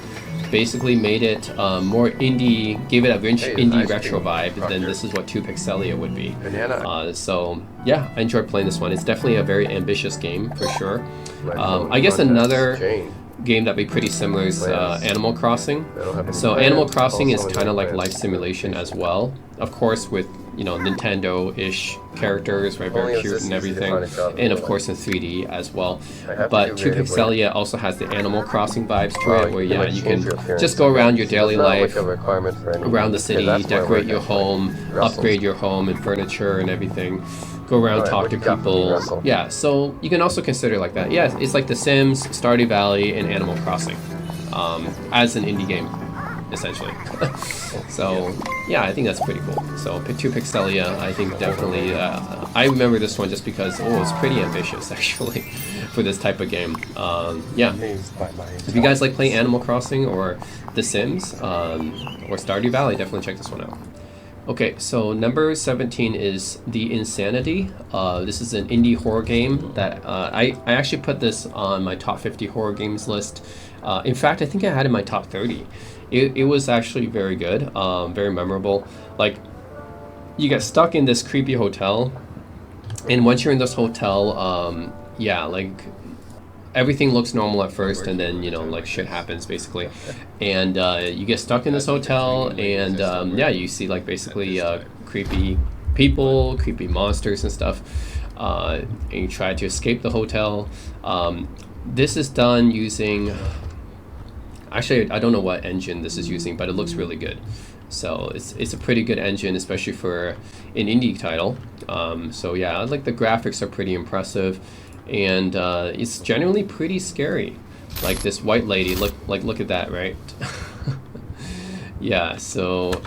basically made it more indie, gave it a indie retro vibe, then this is what 2 Pixelia would be. So yeah, I enjoyed playing this one. It's definitely a very ambitious game for sure. I guess another game that'd be pretty similar is Animal Crossing. So Animal Crossing is kind of like life simulation as well, of course with you know, Nintendo-ish characters, right? Only Very is cute this and easy to everything, find a job and of for. course in 3D as well. I have But to do 2 Pixelia also has the Animal Crossing vibes to Wow, it, where you yeah, can you change can your appearance. just go around your daily It's not life, like a requirement for any around the Okay, city, that's why decorate we're your actually home, Russell. upgrade your home and furniture and everything. Go around, Alright, talk what to you got for me, people. Russell? Yeah, so you can also consider it like that. Yeah, it's like The Sims, Stardew Valley, and Animal Crossing as an indie game, essentially. So yeah, I think that's pretty cool. So 2 Pixelia, I think definitely. I remember this one just because it's pretty ambitious actually for this type of game. Yeah. Amazed by my If you guys like playing Animal Crossing or The Sims or Stardew Valley, definitely check this one out. Okay, so number 17 is The Insanity. This is an indie horror game that I actually put this on my top 50 horror games list. In fact, I think I had it in my top 30. It was actually very good, very memorable. Like, you get stuck in this creepy hotel, and once you're in this hotel, yeah, like everything looks normal at first, and then you know, like shit happens basically, and you get stuck in this hotel, and yeah, you see like basically creepy people, creepy monsters and stuff, and you try to escape the hotel. This is done using. Actually, I don't know what engine this is using, but it looks really good. So it's a pretty good engine, especially for an indie title. So yeah, like the graphics are pretty impressive, and it's generally pretty scary. Like this white lady, look at that, right? Yeah. So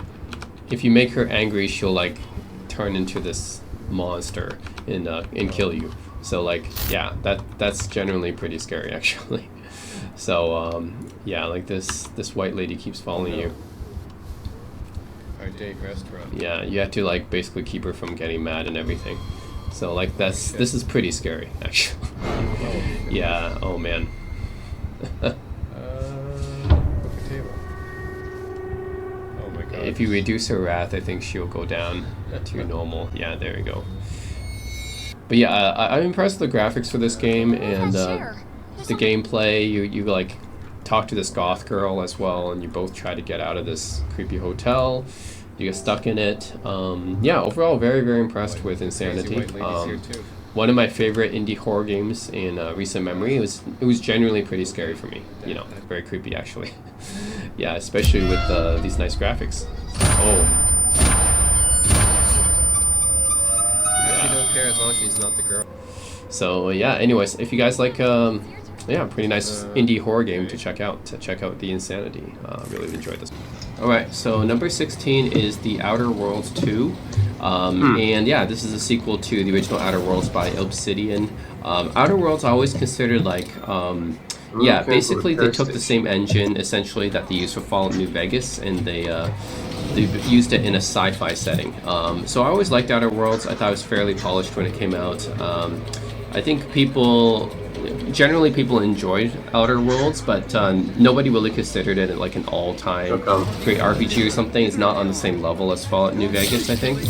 if you make her angry, she'll like turn into this monster and kill you. So like yeah, that's generally pretty scary actually. So yeah, like this white lady keeps following you. Our date restaurant. Yeah, you have to like basically keep her from getting mad and everything. So like this is pretty scary actually. Yeah. Oh man. Poker table. Oh my god. If you reduce her wrath, I think she'll go down to normal. Yeah, there we go. But yeah, I'm impressed with the graphics for this game and the gameplay. You like talk to this goth girl as well, and you both try to get out of this creepy hotel. You get stuck in it. Yeah, overall, very, very impressed with Insanity. One of my favorite indie horror games in recent memory. It was genuinely pretty scary for me. You know, very creepy actually. Yeah, especially with these nice graphics. Oh. She don't care as long as she's not the girl. So yeah. Anyways, if you guys like, yeah, pretty nice indie horror game to check out. The Insanity. Really enjoyed this. All right. So number 16 is The Outer Worlds 2, and yeah, this is a sequel to the original Outer Worlds by Obsidian. Outer Worlds I always considered like. Yeah, basically they took the same engine essentially that they used for Fallout New Vegas, and they used it in a sci-fi setting. So I always liked Outer Worlds. I thought it was fairly polished when it came out. I think generally people enjoyed Outer Worlds, but nobody really considered it like an all-time great RPG or something. It's not on the same level as Fallout New Vegas, I think.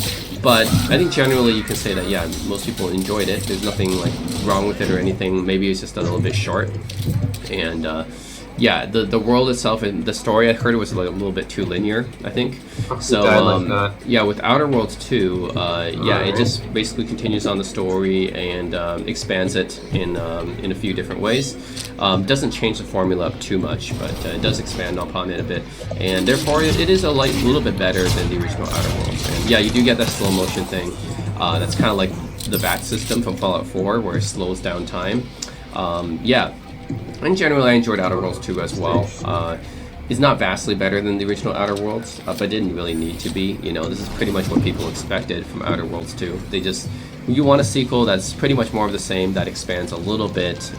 But I think generally you can say that, yeah, most people enjoyed it. There's nothing like wrong with it or anything. Maybe it's just a little bit short. And yeah, the world itself and the story, I heard it was like a little bit too linear, I think. So yeah, with Outer Worlds 2, yeah, it just basically continues on the story and expands it in a few different ways. Doesn't change the formula up too much, but it does expand upon it a bit, and therefore it is a little bit better than the original Outer Worlds. And yeah, you do get that slow motion thing. That's kind of like the bat system from Fallout 4, where it slows down time. Yeah. And generally, I enjoyed Outer Worlds 2 as well. It's not vastly better than the original Outer Worlds, but it didn't really need to be. You know, this is pretty much what people expected from Outer Worlds 2. You want a sequel that's pretty much more of the same, that expands a little bit,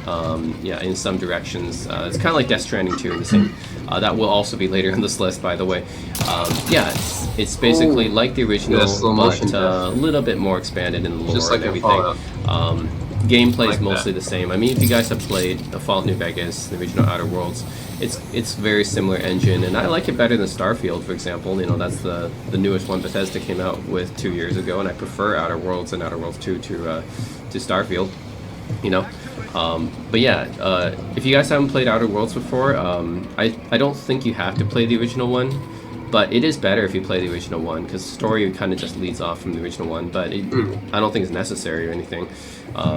yeah, in some directions. It's kind of like Death Stranding 2 in the same. That will also be later on this list, by the way. Yeah, it's basically like the original, but a little bit more expanded in the lore and everything. Gameplay is mostly the same. I mean, if you guys have played the Fallout New Vegas, the original Outer Worlds, it's very similar engine, and I like it better than Starfield, for example. You know, that's the newest one Bethesda came out with 2 years ago, and I prefer Outer Worlds and Outer Worlds 2 to Starfield. You know, but yeah, if you guys haven't played Outer Worlds before, I don't think you have to play the original one. but it is better if you play the original one because the story kind of just leads off from the original one. But I don't think it's necessary or anything.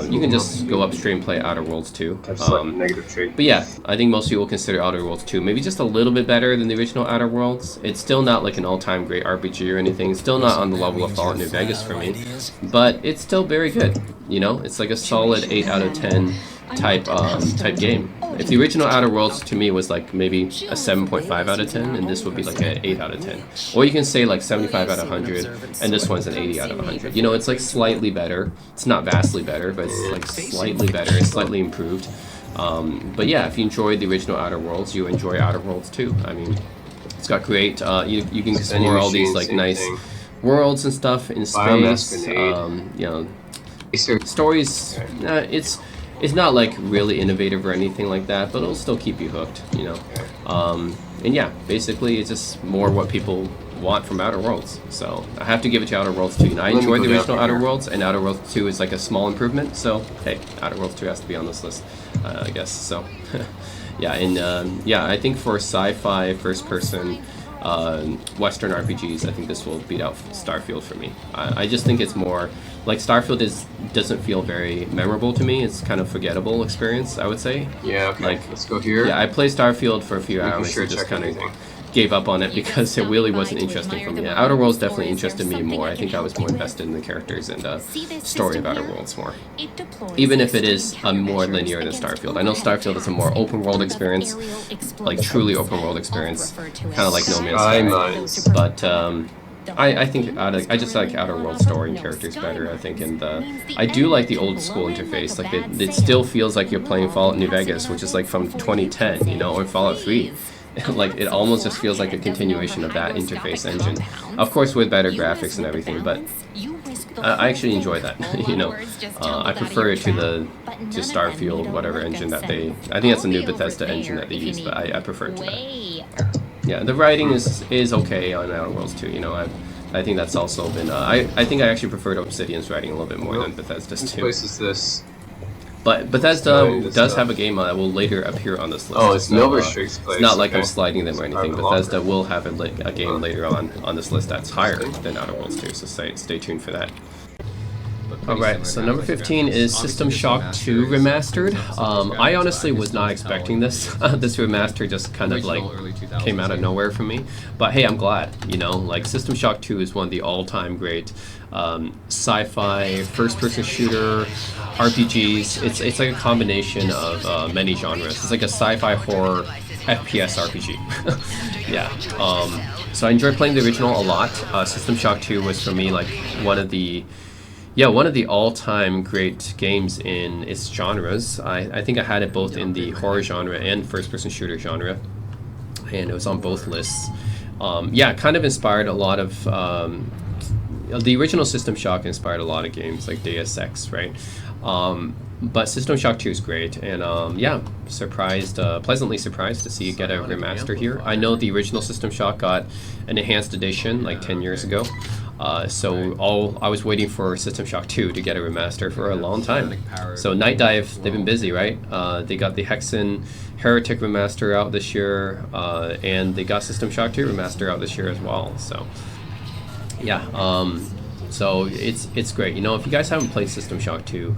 You can just go upstream and play Outer Worlds 2. That's like a negative trait. But yeah, I think most people consider Outer Worlds 2 maybe just a little bit better than the original Outer Worlds. It's still not like an all-time great RPG or anything. It's still not on the level of Fallout New Vegas for me. But it's still very good. You know, it's like a solid 8 out of 10 type game. If the original Outer Worlds to me was like maybe a 7.5 out of 10, and this would be like an 8 out of 10. Or you can say like 75 out of 100, and this one's an 80 out of 100. You know, it's like slightly better. It's not vastly better, but it's like slightly better. It's slightly improved. But yeah, if you enjoyed the original Outer Worlds, you enjoy Outer Worlds too. I mean, it's got great. You can explore all these like nice worlds and stuff in space. You know, stories. It's not like really innovative or anything like that, but it'll still keep you hooked, you know. And yeah, basically it's just more what people want from Outer Worlds. So I have to give it to Outer Worlds 2. You know, I enjoyed the original Outer Worlds, and Outer Worlds 2 is like a small improvement. So hey, Outer Worlds 2 has to be on this list, I guess. So yeah, and yeah, I think for sci-fi first-person Western RPGs, I think this will beat out Starfield for me. I just think it's more like Starfield doesn't feel very memorable to me. It's kind of forgettable experience, I would say. Yeah, okay. Like, let's go here. Yeah, I played Starfield for a few hours and just kind of gave up on it because it really wasn't interesting for me. Outer Worlds definitely interested me more. I think I was more invested in the characters and the story of Outer Worlds more. Even if it is more linear than Starfield. I know Starfield is a more open world experience, like truly open world experience, kind of like No Man's Sky. But I think I just like Outer World story and characters better, I think, and I do like the old school interface. Like it still feels like you're playing Fallout New Vegas, which is like from 2010, you know, or Fallout 3. Like it almost just feels like a continuation of that interface engine, of course with better graphics and everything. But I actually enjoy that. You know, I prefer it to Starfield, whatever engine that they. I think that's a new Bethesda engine that they use, but I prefer it to that. Yeah, the writing is okay on Outer Worlds 2. You know, I think that's also been. I think I actually preferred Obsidian's writing a little bit more than Bethesda's too. What place is this? But Bethesda does have a game that will later appear on this list. Oh, it's Nova Street's place. It's not like I'm sliding them or anything. Bethesda will have a game later on this list that's higher than Outer Worlds 2, so stay tuned for that. Alright, so number 15 is System Shock 2 Remastered. I honestly was not expecting this. This remaster just kind of like came out of nowhere for me. But hey, I'm glad, you know, like System Shock 2 is one of the all-time great sci-fi, first-person shooter RPGs. It's like a combination of many genres. It's like a sci-fi horror FPS RPG. Yeah. So I enjoyed playing the original a lot. System Shock 2 was for me like one of the all-time great games in its genres. I think I had it both in the horror genre and first-person shooter genre, and it was on both lists. Yeah, kind of inspired a lot of the original System Shock inspired a lot of games like Deus Ex, right? But System Shock 2 is great, and yeah, pleasantly surprised to see it get a remaster here. I know the original System Shock got an enhanced edition like 10 years ago, so I was waiting for System Shock 2 to get a remaster for a long time. So Night Dive, they've been busy, right? They got the Hexen Heretic remaster out this year, and they got System Shock 2 remaster out this year as well. So yeah, so it's great. You know, if you guys haven't played System Shock 2,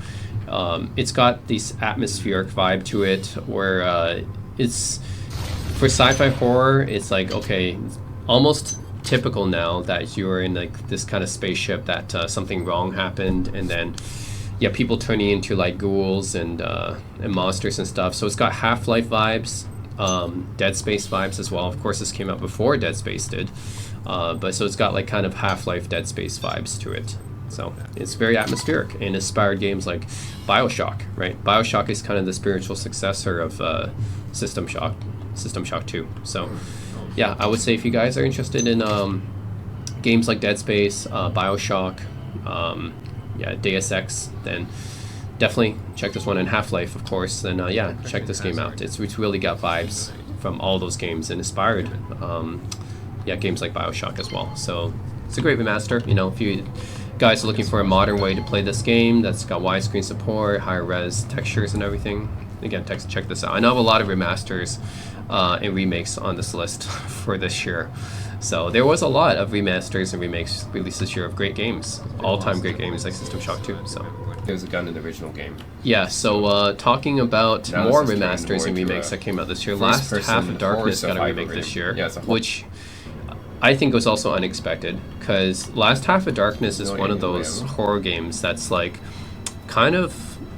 it's got this atmospheric vibe to it where it's for sci-fi horror. It's like, okay, it's almost typical now that you're in like this kind of spaceship that something wrong happened, and then yeah, people turning into like ghouls and monsters and stuff. So it's got Half-Life vibes, Dead Space vibes as well. Of course, this came out before Dead Space did, but so it's got like kind of Half-Life, Dead Space vibes to it. So it's very atmospheric and inspired games like BioShock, right? BioShock is kind of the spiritual successor of System Shock 2. So yeah, I would say if you guys are interested in games like Dead Space, BioShock, yeah, Deus Ex, then definitely check this one. And Half-Life, of course, and yeah, check this game out. It's really got vibes from all those games and inspired yeah, games like BioShock as well. So it's a great remaster. You know, if you guys are looking for a modern way to play this game that's got widescreen support, higher res textures and everything, again, check this out. I know of a lot of remasters and remakes on this list for this year. So there was a lot of remasters and remakes released this year of great games, all-time great games like System Shock 2. So There's a gun in the original game. yeah, so talking about Now more this is turning remasters more and into remakes a that came out this year, Last first-person Half of Darkness horror got a remake survival this game. year, Yeah, it's a horror- which I think was also unexpected, because Last Half of Darkness is No one of idea, those yeah. horror games that's like kind of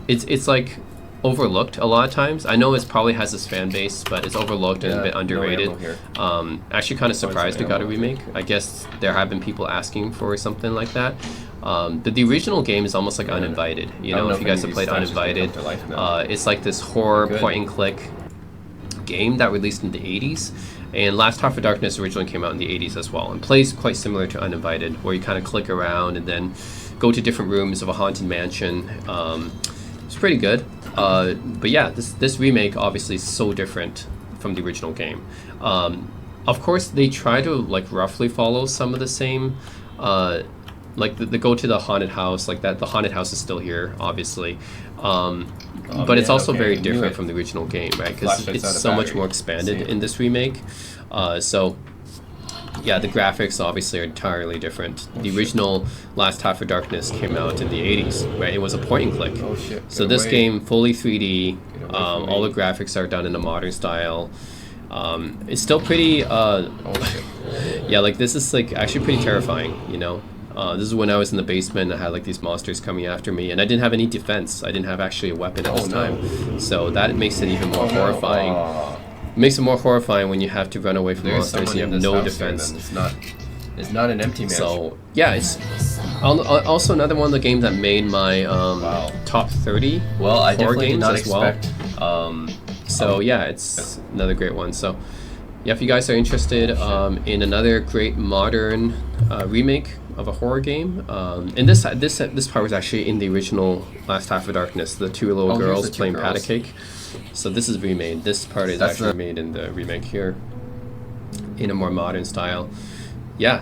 it's like overlooked a lot of times. I know it probably has this fan base, but it's overlooked and a Yeah, bit no underrated. ammo here. Actually, kind of surprised it got a ammo. remake. I guess there have been people asking for something like that. But the original game is almost like Uninvited. You I don't know, know if you if guys any have of played these statues will Uninvited, come to life now. it's like this horror Good. point and click game that released in the 80s. And Last Half of Darkness originally came out in the 80s as well, and plays quite similar to Uninvited, where you kind of click around and then go to different rooms of a haunted mansion. It's pretty good. But yeah, this remake obviously is so different from the original game. Of course, they try to like roughly follow some of the same, like the go to the haunted house, like that. The haunted house is still here, obviously. But it's yeah, also okay, very I knew different it. from the original game, right? Because Flashlight's it's out of so much battery. more expanded See? in this remake. So yeah, the graphics obviously are entirely different. The shit. original Last Half of Darkness came out in the 80s, right? It was a point and click. Oh shit. So Get this away. game, fully 3D, Get away from all me. the graphics are done in a modern style. It's still pretty, Oh shit. yeah, like this is like actually pretty terrifying, you know? This is when I was in the basement and I had like these monsters coming after me, and I didn't have any defense. I didn't have actually a weapon at Oh, this no. time. So that makes it even more Oh, no. horrifying. Aw. Makes it more horrifying when you have to run away from There's monsters and someone you in have this no house here, defense. then. It's not an empty mansion. So yeah, it's also another one of the games that made my Wow. top 30 well, I horror definitely did games not as well. expect. So yeah, it's another great one. So yeah, if you guys are interested in another great modern remake of a horror game, and this part was actually in the original Last Half of Darkness, the two little Oh, here's girls the two playing girls. patty cake. So this is remade. This part is That's actually the- made in the remake here, in a more modern style. Yeah.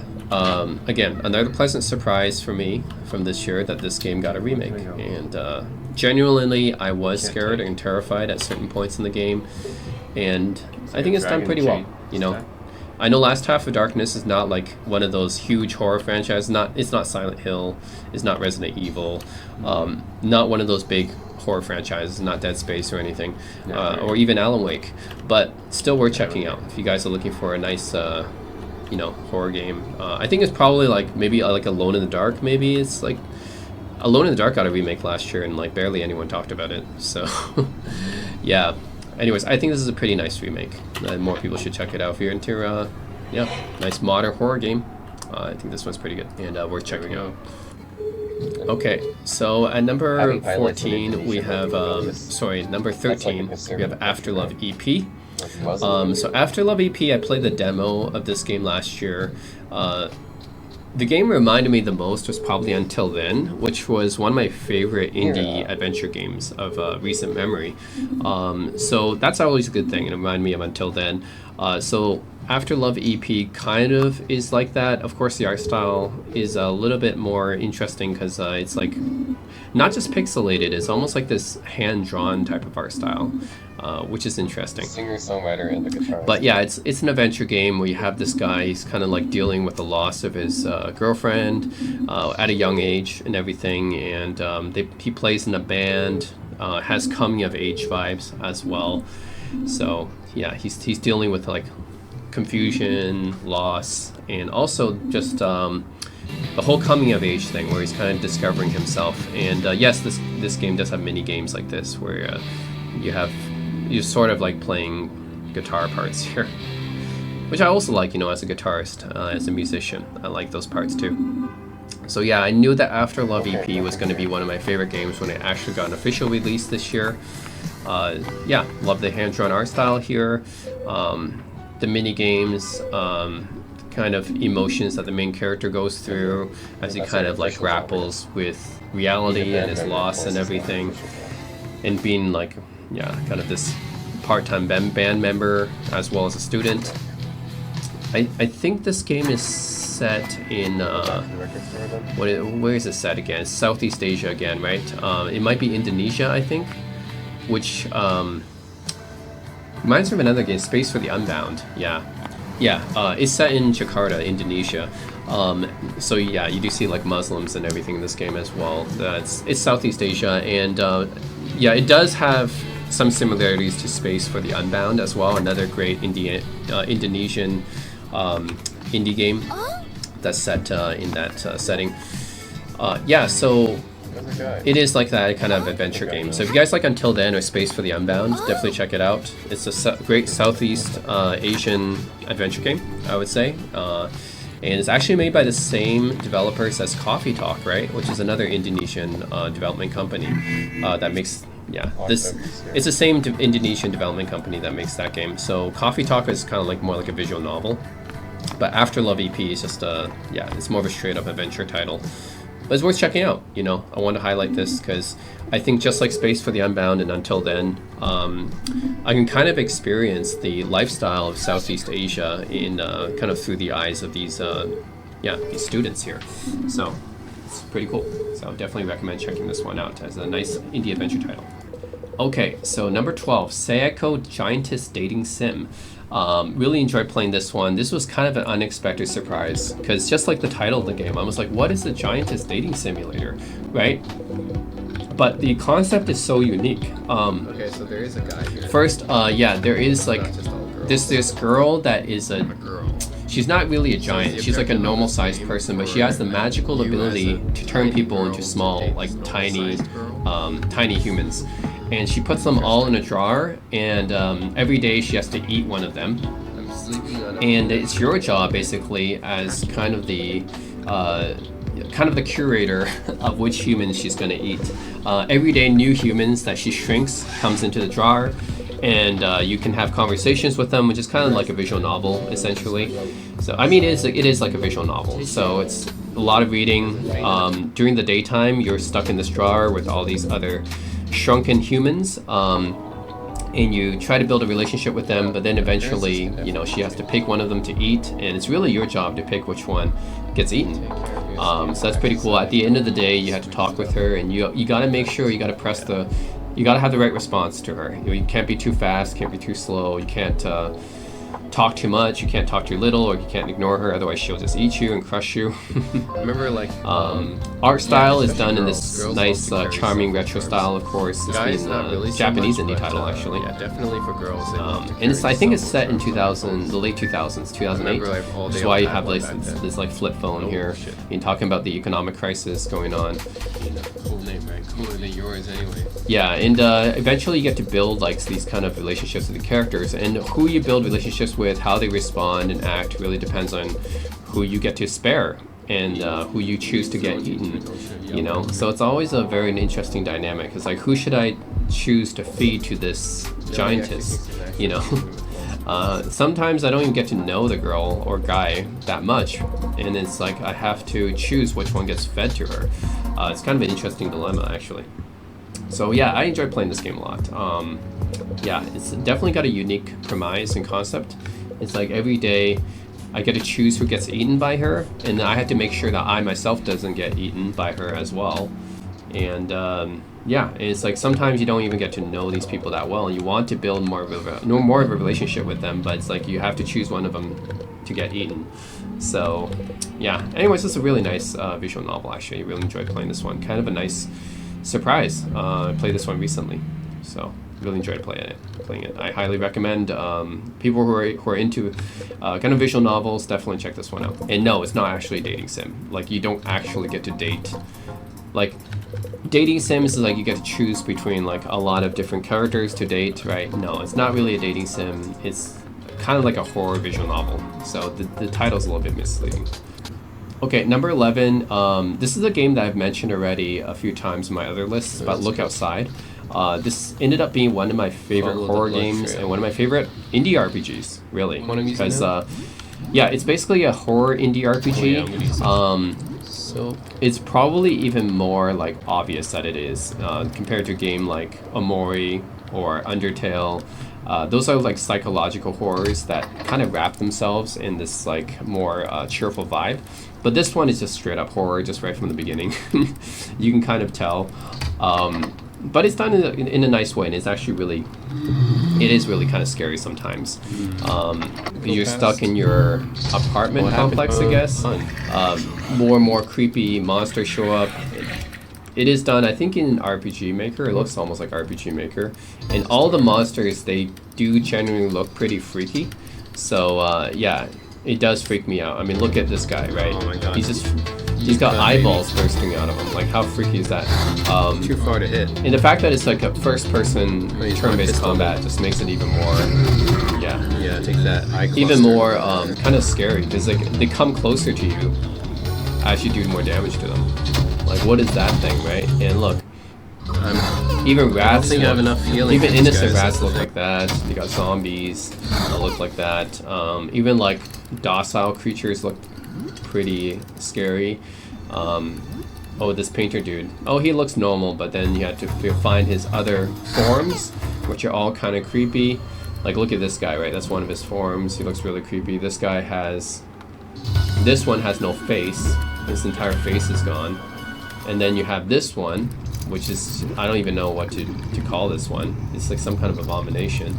Again, another pleasant surprise for me from this year that this game got a remake, There you go. and genuinely I was Can't scared take. and terrified at certain points in the game, and I think it's done Dragon pretty well. chain You know, stack. I know Last Half of Darkness is not like one of those huge horror franchises. It's not Silent Hill, it's not Resident Evil, not one of those big horror franchises, not Dead Space or anything, or even Alan Wake. But still worth checking out if you guys are looking for a nice, horror game. I think it's probably like maybe like Alone in the Dark. Maybe it's like Alone in the Dark got a remake last year, and like barely anyone talked about it. So, yeah. Anyways, I think this is a pretty nice remake. More people should check it out if you're into, nice modern horror game. I think this one's pretty good and worth checking out. Okay, so at number Having pilots in 14 we Indonesia have, might be this- number 13 we have Afterlove EP. Muslim. So Afterlove EP, I played the demo of this game last year. The game reminded me the most was probably Until Then, which was one of my favorite indie adventure games of recent memory. So that's always a good thing. It reminded me of Until Then. So Afterlove EP kind of is like that. Of course, the art style is a little bit more interesting because it's like not just pixelated. It's almost like this hand-drawn type of art style, which is interesting. Singer, songwriter, and the guitarist. But yeah, it's an adventure game where you have this guy. He's kind of like dealing with the loss of his girlfriend at a young age and everything. And he plays in a band. Has coming of age vibes as well. So yeah, he's dealing with like confusion, loss, and also just the whole coming of age thing where he's kind of discovering himself. And yes, this game does have mini games like this where you're sort of like playing guitar parts here, which I also like, as a guitarist, as a musician. I like those parts too. So yeah, I knew that Afterlove EP was going to be one of my favorite games when it actually got an official release this year. Yeah, love the hand-drawn art style here. The mini games, kind of emotions that the main character goes through as he kind of like grapples with reality and his loss and everything, and being like, kind of this part-time band member as well as a student. I think this game is set in where is it set again? Southeast Asia again, right? It might be Indonesia, I think, which Reminds me of another game, Space for the Unbound. Yeah. Yeah, it's set in Jakarta, Indonesia. So yeah, you do see like Muslims and everything in this game as well. It's Southeast Asia, and yeah, it does have some similarities to Space for the Unbound as well. Another great Indonesian indie game that's set in that setting. Yeah, so it is like that kind of adventure game. So if you guys like Until Then or Space for the Unbound, definitely check it out. It's a great Southeast Asian adventure game, I would say. And it's actually made by the same developers as Coffee Talk, right? Which is another Indonesian development company that makes, it's the same Indonesian development company that makes that game. So Coffee Talk is kind of like more like a visual novel, but After Love EP is just it's more of a straight up adventure title. But it's worth checking out, you know. I want to highlight this because I think just like Space for the Unbound and Until Then, I can kind of experience the lifestyle of Southeast Asia in kind of through the eyes of these these students here. So it's pretty cool. So I definitely recommend checking this one out as a nice indie adventure title. Okay, so number 12, Sayako Giantess Dating Sim. Really enjoyed playing this one. This was kind of an unexpected surprise because just like the title of the game, I was like, what is a Giantess Dating Simulator, right? But the concept is so unique. Okay, so there is a guy here. First, there is like this girl that is a girl. She's not really a giant. She's like a normal sized person, but she has the magical ability to turn people into small, like tiny humans. And she puts them all in a jar, and every day she has to eat one of them. And it's your job, basically, as kind of the curator of which humans she's going to eat. Every day, new humans that she shrinks comes into the jar, and you can have conversations with them, which is kind of like a visual novel, essentially. So I mean, it is like a visual novel. So it's a lot of reading. During the daytime, you're stuck in this jar with all these other shrunken humans, and you try to build a relationship with them, but then eventually, you know, she has to pick one of them to eat, and it's really your job to pick which one gets eaten. So that's pretty cool. At the end of the day, you have to talk with her, and you got to make sure you got to have the right response to her. You can't be too fast, can't be too slow, you can't talk too much, you can't talk too little, or you can't ignore her, otherwise she'll just eat you and crush you. Remember, like, art style is done in this nice, charming retro style, of course. It's been really Japanese indie title, actually. Yeah, definitely for girls. And I think it's set in the late 2000s, 2008, which is why you have this like flip phone here. You're talking about the economic crisis going on. Cool name, right? Cooler than yours, anyway. Yeah, and eventually you get to build like these kind of relationships with the characters, and who you build relationships with, how they respond and act, really depends on who you get to spare and who you choose to get eaten, you know. So it's always a very interesting dynamic. It's like, who should I choose to feed to this giantess, you know? Sometimes I don't even get to know the girl or guy that much, and it's like I have to choose which one gets fed to her. It's kind of an interesting dilemma, actually. So yeah, I enjoy playing this game a lot. Yeah, it's definitely got a unique premise and concept. It's like every day I get to choose who gets eaten by her, and I have to make sure that I myself doesn't get eaten by her as well. And it's like sometimes you don't even get to know these people that well, and you want to build more of a relationship with them, but it's like you have to choose one of them to get eaten. So yeah, anyways, it's a really nice visual novel, actually. I really enjoyed playing this one. Kind of a nice surprise. I played this one recently, so really enjoyed playing it. I highly recommend people who are into kind of visual novels, definitely check this one out. And no, it's not actually a dating sim. Like, you don't actually get to date. Like, dating sims is like you get to choose between like a lot of different characters to date, right? No, it's not really a dating sim. It's kind of like a horror visual novel. So the title's a little bit misleading. Okay, number 11. This is a game that I've mentioned already a few times in my other lists, about Look Outside. This ended up being one of my favorite horror games and one of my favorite indie RPGs, really. Because, it's basically a horror indie RPG. So it's probably even more like obvious that it is compared to a game like Omori or Undertale. Those are like psychological horrors that kind of wrap themselves in this like more cheerful vibe. But this one is just straight up horror, just right from the beginning. You can kind of tell. But it's done in a nice way, and it's actually really it is really kind of scary sometimes. You're stuck in your apartment complex, I guess. More and more creepy monsters show up. It is done, I think, in RPG Maker. It looks almost like RPG Maker. And all the monsters, they do genuinely look pretty freaky. So, yeah, it does freak me out. I mean, look at this guy, right? Oh my god. He's got eyeballs bursting out of him. Like, how freaky is that? Too far to hit. And the fact that it's like a first-person he's turn-based pistol. combat just makes it even more, yeah, Yeah, take that. Eye cluster. even more kind of scary because like they come closer to you as you do more damage to them. Like, what is that thing, right? And look, even I don't rats. think I have look- enough healing. Even for these innocent guys. rats look like that. You got zombies that look like that. Even like docile creatures look pretty scary. Oh, this painter dude. Oh, he looks normal, but then you have to find his other forms, which are all kind of creepy. Like, look at this guy, right? That's one of his forms. He looks really creepy. This guy has... This one has no face. His entire face is gone. And then you have this one, which is... I don't even know what to call this one. It's like some kind of abomination.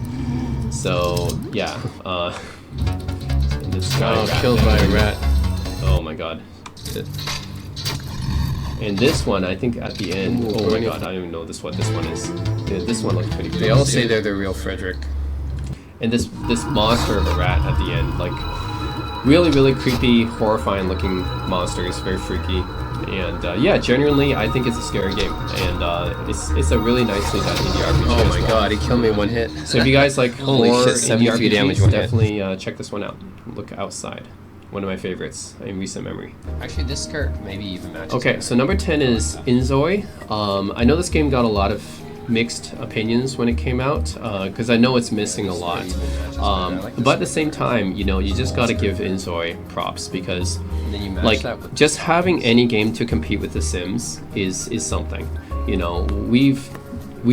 So, yeah. And this guy... Oh, killed by a rat. Oh my god. And this one, I think at the end... Ooh, oh my brilliant. god, I don't even know what this one is. Yeah, this one looks pretty cool. They all say they're the real Frederick. And this monster of a rat at the end, like really creepy, horrifying looking monsters, very freaky, and yeah, genuinely I think it's a scary game, and it's a really nicely done indie RPG. Oh as my well. god, he killed me in one hit. So if you guys like Holy horror shit, indie 73 RPGs, damage, one hit. definitely check this one out. Look Outside, one of my favorites in recent memory. Actually, this skirt maybe even matches. Okay, so number 10 is Inzoi. I know this game got a lot of mixed opinions when it came out because I know it's missing a lot. But at the same time, you know, you just got to give Inzoi props because, And then you match like, that with just having any game to compete with The Sims is something. You know, we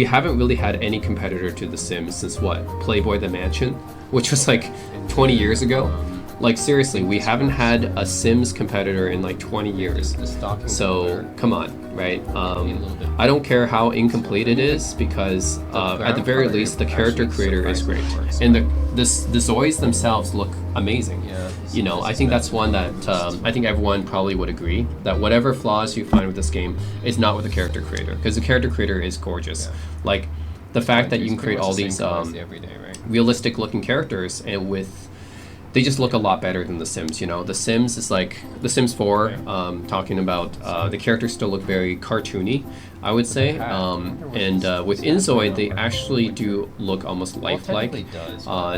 haven't really had any competitor to The Sims since what? Playboy the Mansion, which was like 20 years ago. Like, seriously, we haven't had a Sims competitor in like 20 years. the stocking. So come on, right? I don't care how incomplete it is because at the very least the character creator is great, and the Zoids themselves look amazing. Yeah, You know, I think that's one that I think everyone probably would agree that whatever flaws you find with this game is not with the character creator because the character creator is gorgeous. Like the fact that you can create all these everyday, right? realistic looking characters and they just look a lot better than The Sims, you know. The Sims is like The Sims 4, talking about the characters still look very cartoony, I would say. And with Inzoi, they actually do look almost lifelike.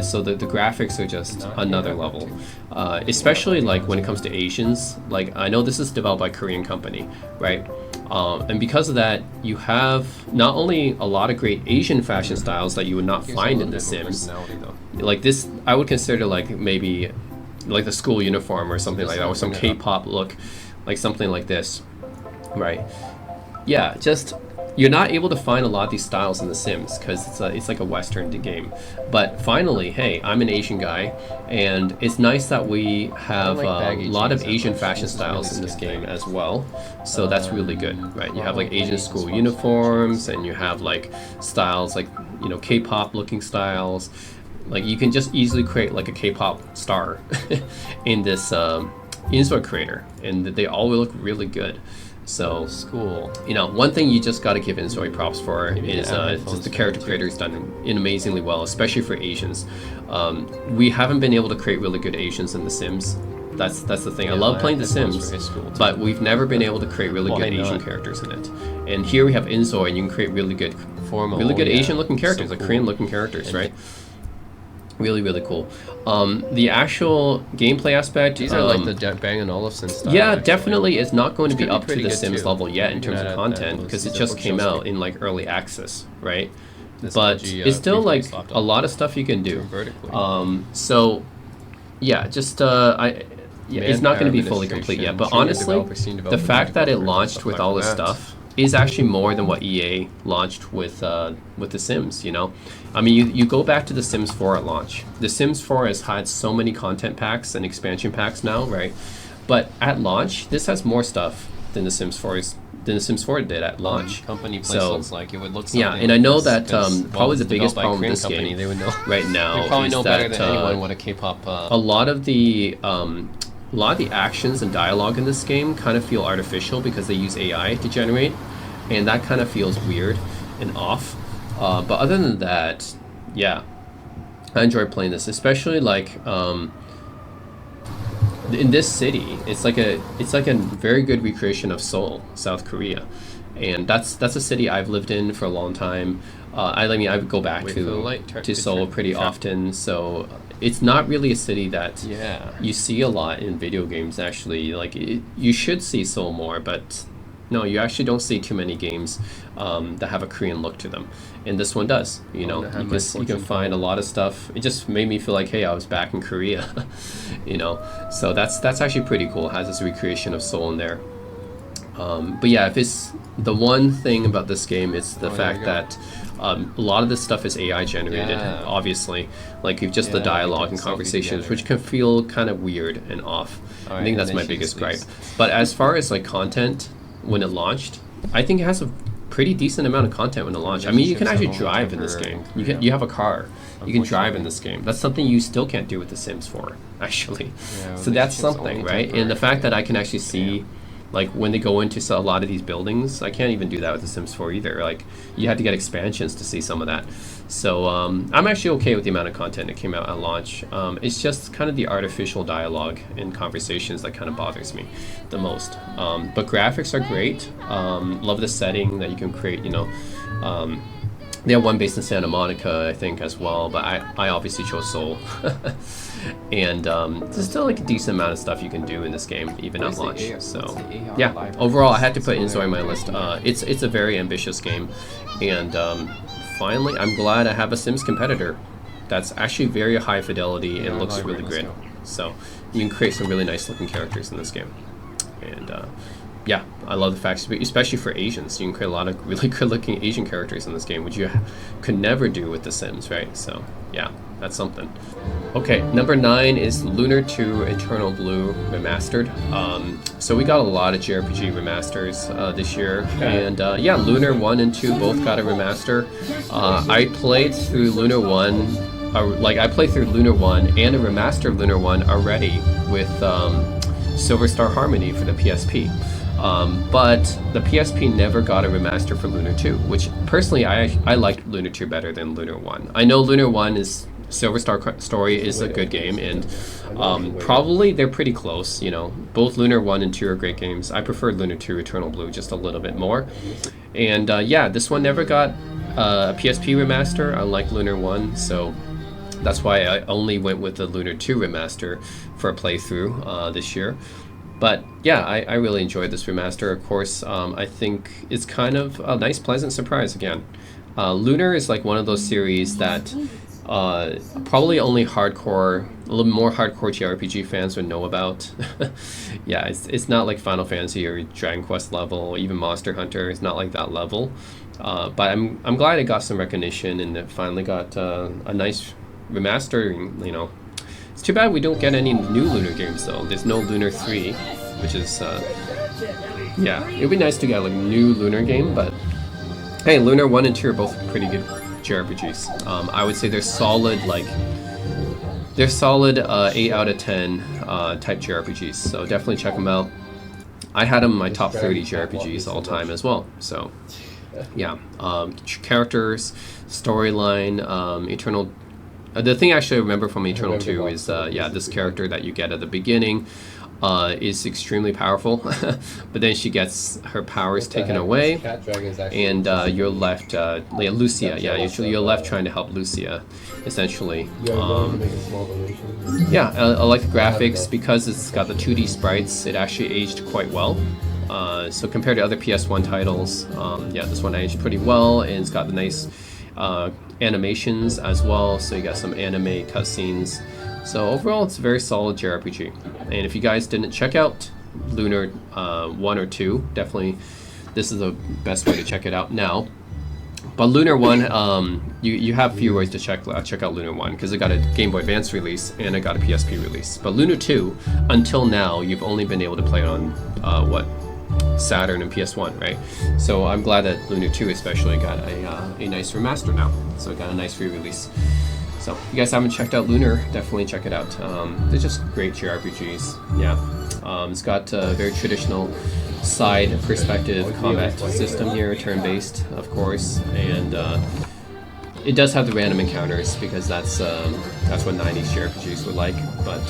So the graphics are just another level. Especially like when it comes to Asians. Like, I know this is developed by a Korean company, right? And because of that, you have not only a lot of great Asian fashion styles that you would not find in The Sims. Like this, I would consider like maybe like the school uniform or something like that, or some K-pop look, like something like this, right? Yeah, just you're not able to find a lot of these styles in The Sims because it's like a Western game. But finally, hey, I'm an Asian guy, and it's nice that we have a lot of Asian fashion styles in this game as well. So that's really good, right? You have like Asian school uniforms, and you have like styles like, you know, K-pop looking styles. Like you can just easily create like a K-pop star in this Inzoi creator, and they all look really good. So School. you know, one thing you just got to give Inzoi props for is add just headphones the character creator has done it amazingly well, especially for Asians. We haven't been able to create really good Asians in The Sims. That's the thing. I love playing The Sims, but we've never been able to create really good Asian characters in it. And here we have Inzoi, and you can create really good Asian-looking characters, like Korean-looking characters, right? Really cool. The actual gameplay aspect. These are like the Bang & Olufsen style. Yeah, actually. definitely it's not going to be gonna be up to pretty The good, Sims too. level yet in terms Not of at content that because it level. just came Bookshelves out in like early access, right? This But LG, it's still like slapped a on lot of stuff you can do. vertically. So yeah, just it's not going to be fully complete yet. But Junior honestly, developer, senior the developer, fact that it developer, launched stuff with like all this that. stuff is actually more than what EA launched with The Sims, you know? I mean, you go back to The Sims 4 at launch. The Sims 4 has had so many content packs and expansion packs now, right? But at launch, this has more stuff than The Sims 4's The Sims 4 did at launch. Company So, places like it would look. Yeah, something and I like know this, that 'cause, probably the it's biggest developed by a problem with Korean this company, game they would know. right now They probably is know better that than anyone what a K-pop. a lot of the actions and dialogue in this game kind of feel artificial because they use AI to generate, and that kind of feels weird and off. But other than that, yeah, I enjoy playing this, especially like in this city. It's like a very good recreation of Seoul, South Korea, and that's a city I've lived in for a long time. I mean, I would go back Wait for the light, to Seoul pretty sure. often, so it's not really a city that Yeah. you see a lot in video games. Actually, like you should see Seoul more, but no, you actually don't see too many games that have a Korean look to them, and this one does. You know, to have you my can fortune find a lot of stuff. It just made me feel like, hey, I was back in Korea. You know, so that's actually pretty cool. It has this recreation of Seoul in there. But yeah, if it's the one thing about this game, it's the Oh, there fact you go. that a lot of this stuff is AI generated, Yeah. obviously. Like you've just the Yeah, dialogue they and can still be conversations, together. which can feel kind of weird and off. I Alright, think and that's then my she biggest just gripe. leaves. But as far as like content, when it launched, I think it has a pretty decent amount of content when it launched. I mean, you can actually Relationships are drive in only this game. temporary. You have a car. You can drive in Unfortunately. this game. That's something you still can't do with The Sims 4, actually. Yeah, So that's relationships something, only right? And the temporary. fact that I can actually see, like when they go into a lot of these buildings, I can't even do that with The Sims 4 either. Like you had to get expansions to see some of that. So I'm actually okay with the amount of content that came out at launch. It's just kind of the artificial dialogue and conversations that kind of bothers me the most. But graphics are great. Love the setting that you can create. You know, they have one based in Santa Monica, I think, as well. But I obviously chose Seoul. And there's still like a decent amount of stuff you can do in this game, even at Where's the launch. AI So what's the AI yeah, library? overall, I had to put So Inzoi on my list. It's a very ambitious game, and finally, I'm glad I have a Sims competitor that's actually very high fidelity and looks library, really let's good. go. So you can create some really nice looking characters in this game, and yeah, I love the fact, especially for Asians, you can create a lot of really good looking Asian characters in this game, which you could never do with The Sims, right? So yeah, that's something. Okay, number 9 is Lunar 2 Eternal Blue Remastered. So we got a lot of JRPG remasters this year, and yeah, Lunar 1 and 2 both got a remaster. I played through Lunar 1, I played through Lunar 1 and a remaster of Lunar 1 already with Silver Star Harmony for the PSP. But the PSP never got a remaster for Lunar 2, which personally I liked Lunar 2 better than Lunar 1. I know Lunar 1 is Silver Star Story is a good game, and probably they're pretty close. You know, both Lunar 1 and 2 are great games. I preferred Lunar 2 Eternal Blue just a little bit more. And yeah, this one never got a PSP remaster, unlike Lunar 1, so that's why I only went with the Lunar 2 remaster for a playthrough this year. But yeah, I really enjoyed this remaster. Of course, I think it's kind of a nice, pleasant surprise again. Lunar is like one of those series that probably only a little more hardcore JRPG fans would know about. Yeah, it's not like Final Fantasy or Dragon Quest level, or even Monster Hunter. It's not like that level. But I'm glad it got some recognition and it finally got a nice remastering. You know, it's too bad we don't get any new Lunar games though. There's no Lunar 3, which is yeah, it'd be nice to get like a new Lunar game. But hey, Lunar 1 and 2 are both pretty good JRPGs. I would say they're solid 8 out of 10 type JRPGs. So definitely check them out. I had them in my top 30 JRPGs all time as well. So yeah, characters, storyline, Eternal. The thing actually I remember from Eternal 2 is yeah, this character that you get at the beginning is extremely powerful, but then she gets her powers taken away, and you're left, Lucia. Yeah, you're left trying to help Lucia, essentially. Yeah, I like the graphics because it's got the 2D sprites. It actually aged quite well. So compared to other PS1 titles, yeah, this one aged pretty well, and it's got the nice animations as well. So you got some anime cutscenes. So overall, it's a very solid JRPG. And if you guys didn't check out Lunar 1 or 2, definitely this is the best way to check it out now. But Lunar 1, you have a few ways to check out Lunar 1 because it got a Game Boy Advance release and it got a PSP release. But Lunar 2, until now, you've only been able to play it on Saturn and PS1, right? So I'm glad that Lunar 2 especially got a nice remaster now. So it got a nice re-release. So if you guys haven't checked out Lunar, definitely check it out. They're just great JRPGs. Yeah, it's got a very traditional side perspective combat system here, turn-based, of course, and it does have the random encounters because that's what 90s JRPGs were like. But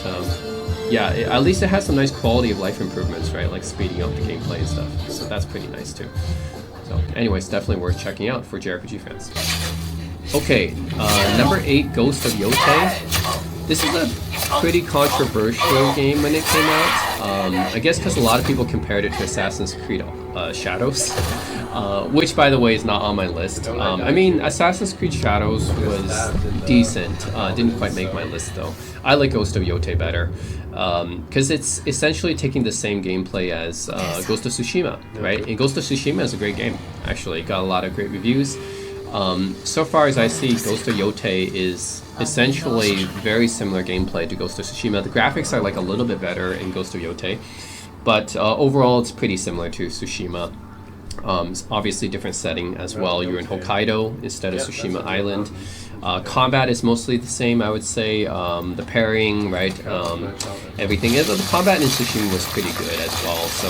yeah, at least it has some nice quality of life improvements, right? Like speeding up the gameplay and stuff. So that's pretty nice too. So, anyways, definitely worth checking out for JRPG fans. Okay, number 8, Ghost of Yotei. This is a pretty controversial game when it came out. I guess because a lot of people compared it to Assassin's Creed Shadows, which, by the way, is not on my list. I mean, Assassin's Creed Shadows was decent. Didn't quite make my list, though. I like Ghost of Yotei better because it's essentially taking the same gameplay as Ghost of Tsushima, right? And Ghost of Tsushima is a great game, actually. It got a lot of great reviews. So far as I see, Ghost of Yotei is essentially very similar gameplay to Ghost of Tsushima. The graphics are like a little bit better in Ghost of Yotei, but overall it's pretty similar to Tsushima. It's obviously different setting as well. You're in Hokkaido instead of Tsushima Island. Combat is mostly the same, I would say. The parrying, right? Everything. The combat in Tsushima was pretty good as well. So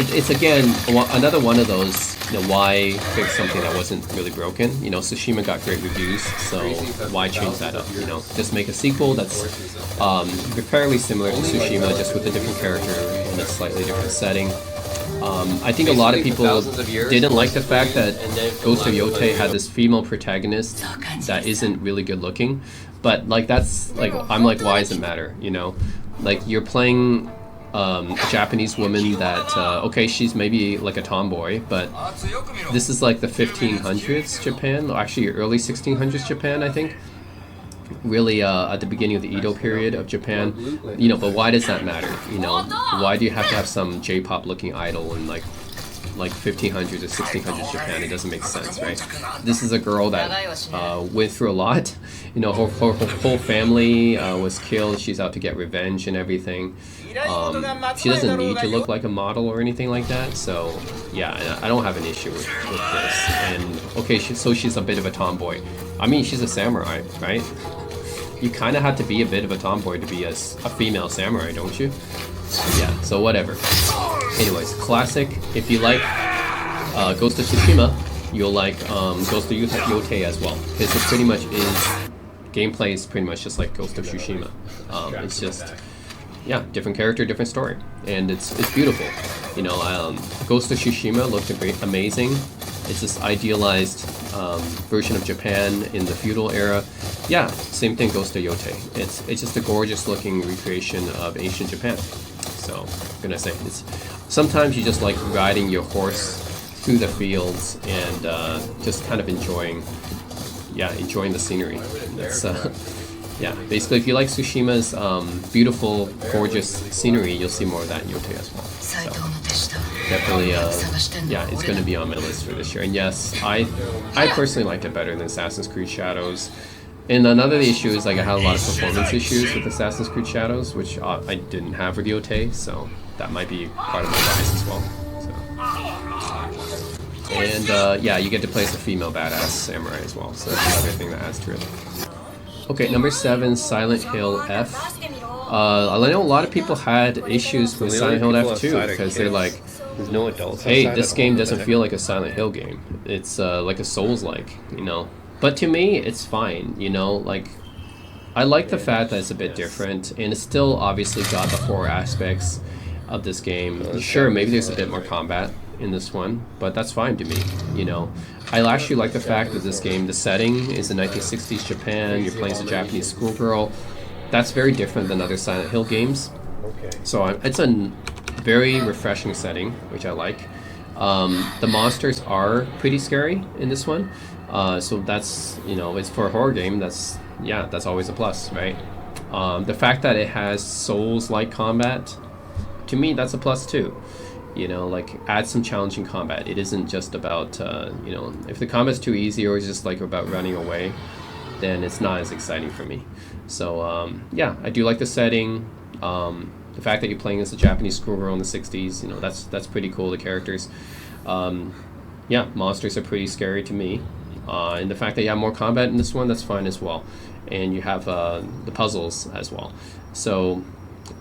it's again another one of those. Why fix something that wasn't really broken? Tsushima got great reviews, so why change that up? Just make a sequel that's fairly similar to Tsushima, just with a different character and a slightly different setting. I think a lot of people didn't like the fact that Ghost of Yotei had this female protagonist that isn't really good looking, but I'm like, why does it matter? Like you're playing a Japanese woman that okay, she's maybe like a tomboy, but this is like the 1500s Japan, actually early 1600s Japan, I think. Really at the beginning of the Edo period of Japan, but why does that matter? Why do you have to have some J-pop looking idol in like 1500s or 1600s Japan? It doesn't make sense, right? This is a girl that went through a lot. Her whole family was killed. She's out to get revenge and everything. She doesn't need to look like a model or anything like that. So yeah, I don't have an issue with this. And okay, so she's a bit of a tomboy. I mean, she's a samurai, right? You kind of have to be a bit of a tomboy to be a female samurai, don't you? Yeah, so whatever. Anyways, classic. If you like Ghost of Tsushima, you'll like Ghost of Yotei as well, because it pretty much is gameplay is pretty much just like Ghost of Tsushima. It's just different character, different story, and it's beautiful. Ghost of Tsushima looked amazing. It's this idealized version of Japan in the feudal era. Yeah, same thing goes to Yotei. It's just a gorgeous looking recreation of ancient Japan. So I'm gonna say sometimes you just like riding your horse through the fields and just kind of enjoying the scenery. That's basically if you like Tsushima's beautiful, gorgeous scenery, you'll see more of that in Yotei as well. So definitely, it's going to be on my list for this year. And yes, I personally liked it better than Assassin's Creed Shadows. And another issue is I had a lot of performance issues with Assassin's Creed Shadows, which I didn't have with Yotei, so that might be part of my bias as well. So. And you get to play as a female badass samurai as well, so that's another thing that adds to it. Okay, number 7, Silent Hill F. I know a lot of people had issues with Silent Hill F too, because they're like, there's no adults. Hey, this game doesn't feel like a Silent Hill game. It's like a Souls-like, But to me, it's fine, Like, I like the fact that it's a bit different, and it's still obviously got the horror aspects of this game. Sure, maybe there's a bit more combat in this one, but that's fine to me, I actually like the fact that this game, the setting is in 1960s Japan, you're playing as a Japanese schoolgirl. That's very different than other Silent Hill games. So it's a very refreshing setting, which I like. The monsters are pretty scary in this one. So that's, it's for a horror game, that's always a plus, right? The fact that it has Souls-like combat, to me, that's a plus too. Add some challenging combat. It isn't just about, if the combat's too easy or it's just like about running away, then it's not as exciting for me. So, I do like the setting. The the fact that you're playing as a Japanese schoolgirl in the 60s, you know, that's pretty cool. The characters, yeah, monsters are pretty scary to me, and the fact that you have more combat in this one, that's fine as well, and you have the puzzles as well. So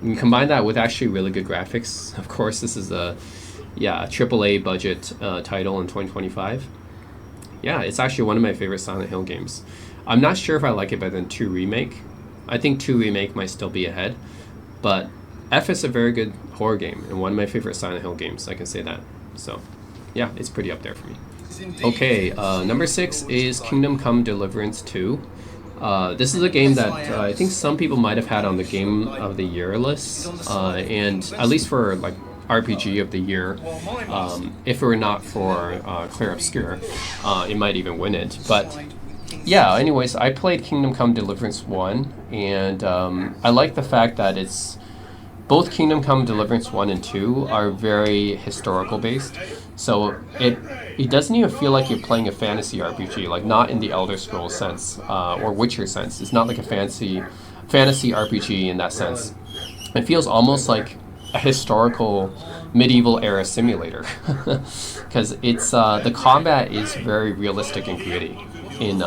you combine that with actually really good graphics. Of course, this is a AAA budget title in 2025. Yeah, it's actually one of my favorite Silent Hill games. I'm not sure if I like it better than 2 Remake. I think 2 Remake might still be ahead, but F is a very good horror game and one of my favorite Silent Hill games, I can say that. So yeah, it's pretty up there for me. Okay, number 6 is Kingdom Come Deliverance 2. This is a game that I think some people might have had on the Game of the Year list, and at least for like RPG of the year, if it were not for Clair Obscur, it might even win it. But yeah, anyways, I played Kingdom Come Deliverance 1, and I like the fact that it's both Kingdom Come Deliverance 1 and 2 are very historical based. So it doesn't even feel like you're playing a fantasy RPG, like not in the Elder Scrolls sense or Witcher sense. It's not like a fantasy RPG in that sense. It feels almost like a historical medieval era simulator because it's the combat is very realistic and gritty in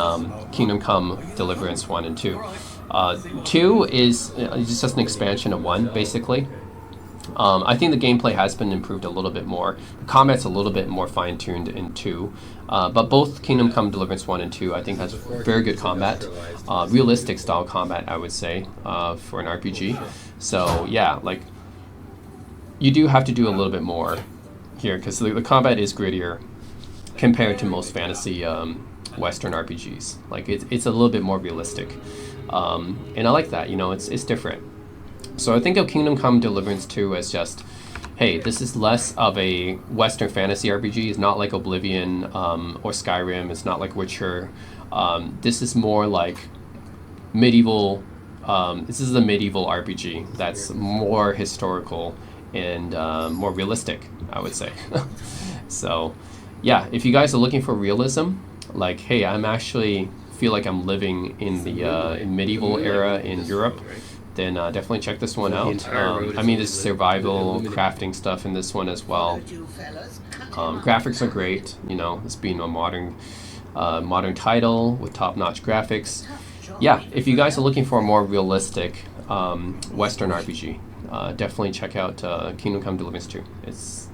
Kingdom Come Deliverance 1 and 2. 2 is just an expansion of 1, basically. I think the gameplay has been improved a little bit more. The combat's a little bit more fine-tuned in 2. But both Kingdom Come Deliverance 1 and 2, I think, has very good combat. Realistic style combat, I would say, for an RPG. So, yeah, like, you do have to do a little bit more here, because the combat is grittier compared to most fantasy Western RPGs. Like, it's a little bit more realistic. And I like that, you know, it's different. So I think of Kingdom Come Deliverance 2 as just, hey, this is less of a Western fantasy RPG. It's not like Oblivion or Skyrim. It's not like Witcher. This is more like medieval. This is a medieval RPG that's more historical and more realistic, I would say. So, yeah, if you guys are looking for realism, like, hey, I'm actually feel like I'm living in the in medieval era in Europe, then definitely check this one out. I mean, there's survival, crafting stuff in this one as well. Graphics are great, you know, it's being a modern title with top-notch graphics. Yeah, if you guys are looking for a more realistic Western RPG, definitely check out Kingdom Come Deliverance 2. It's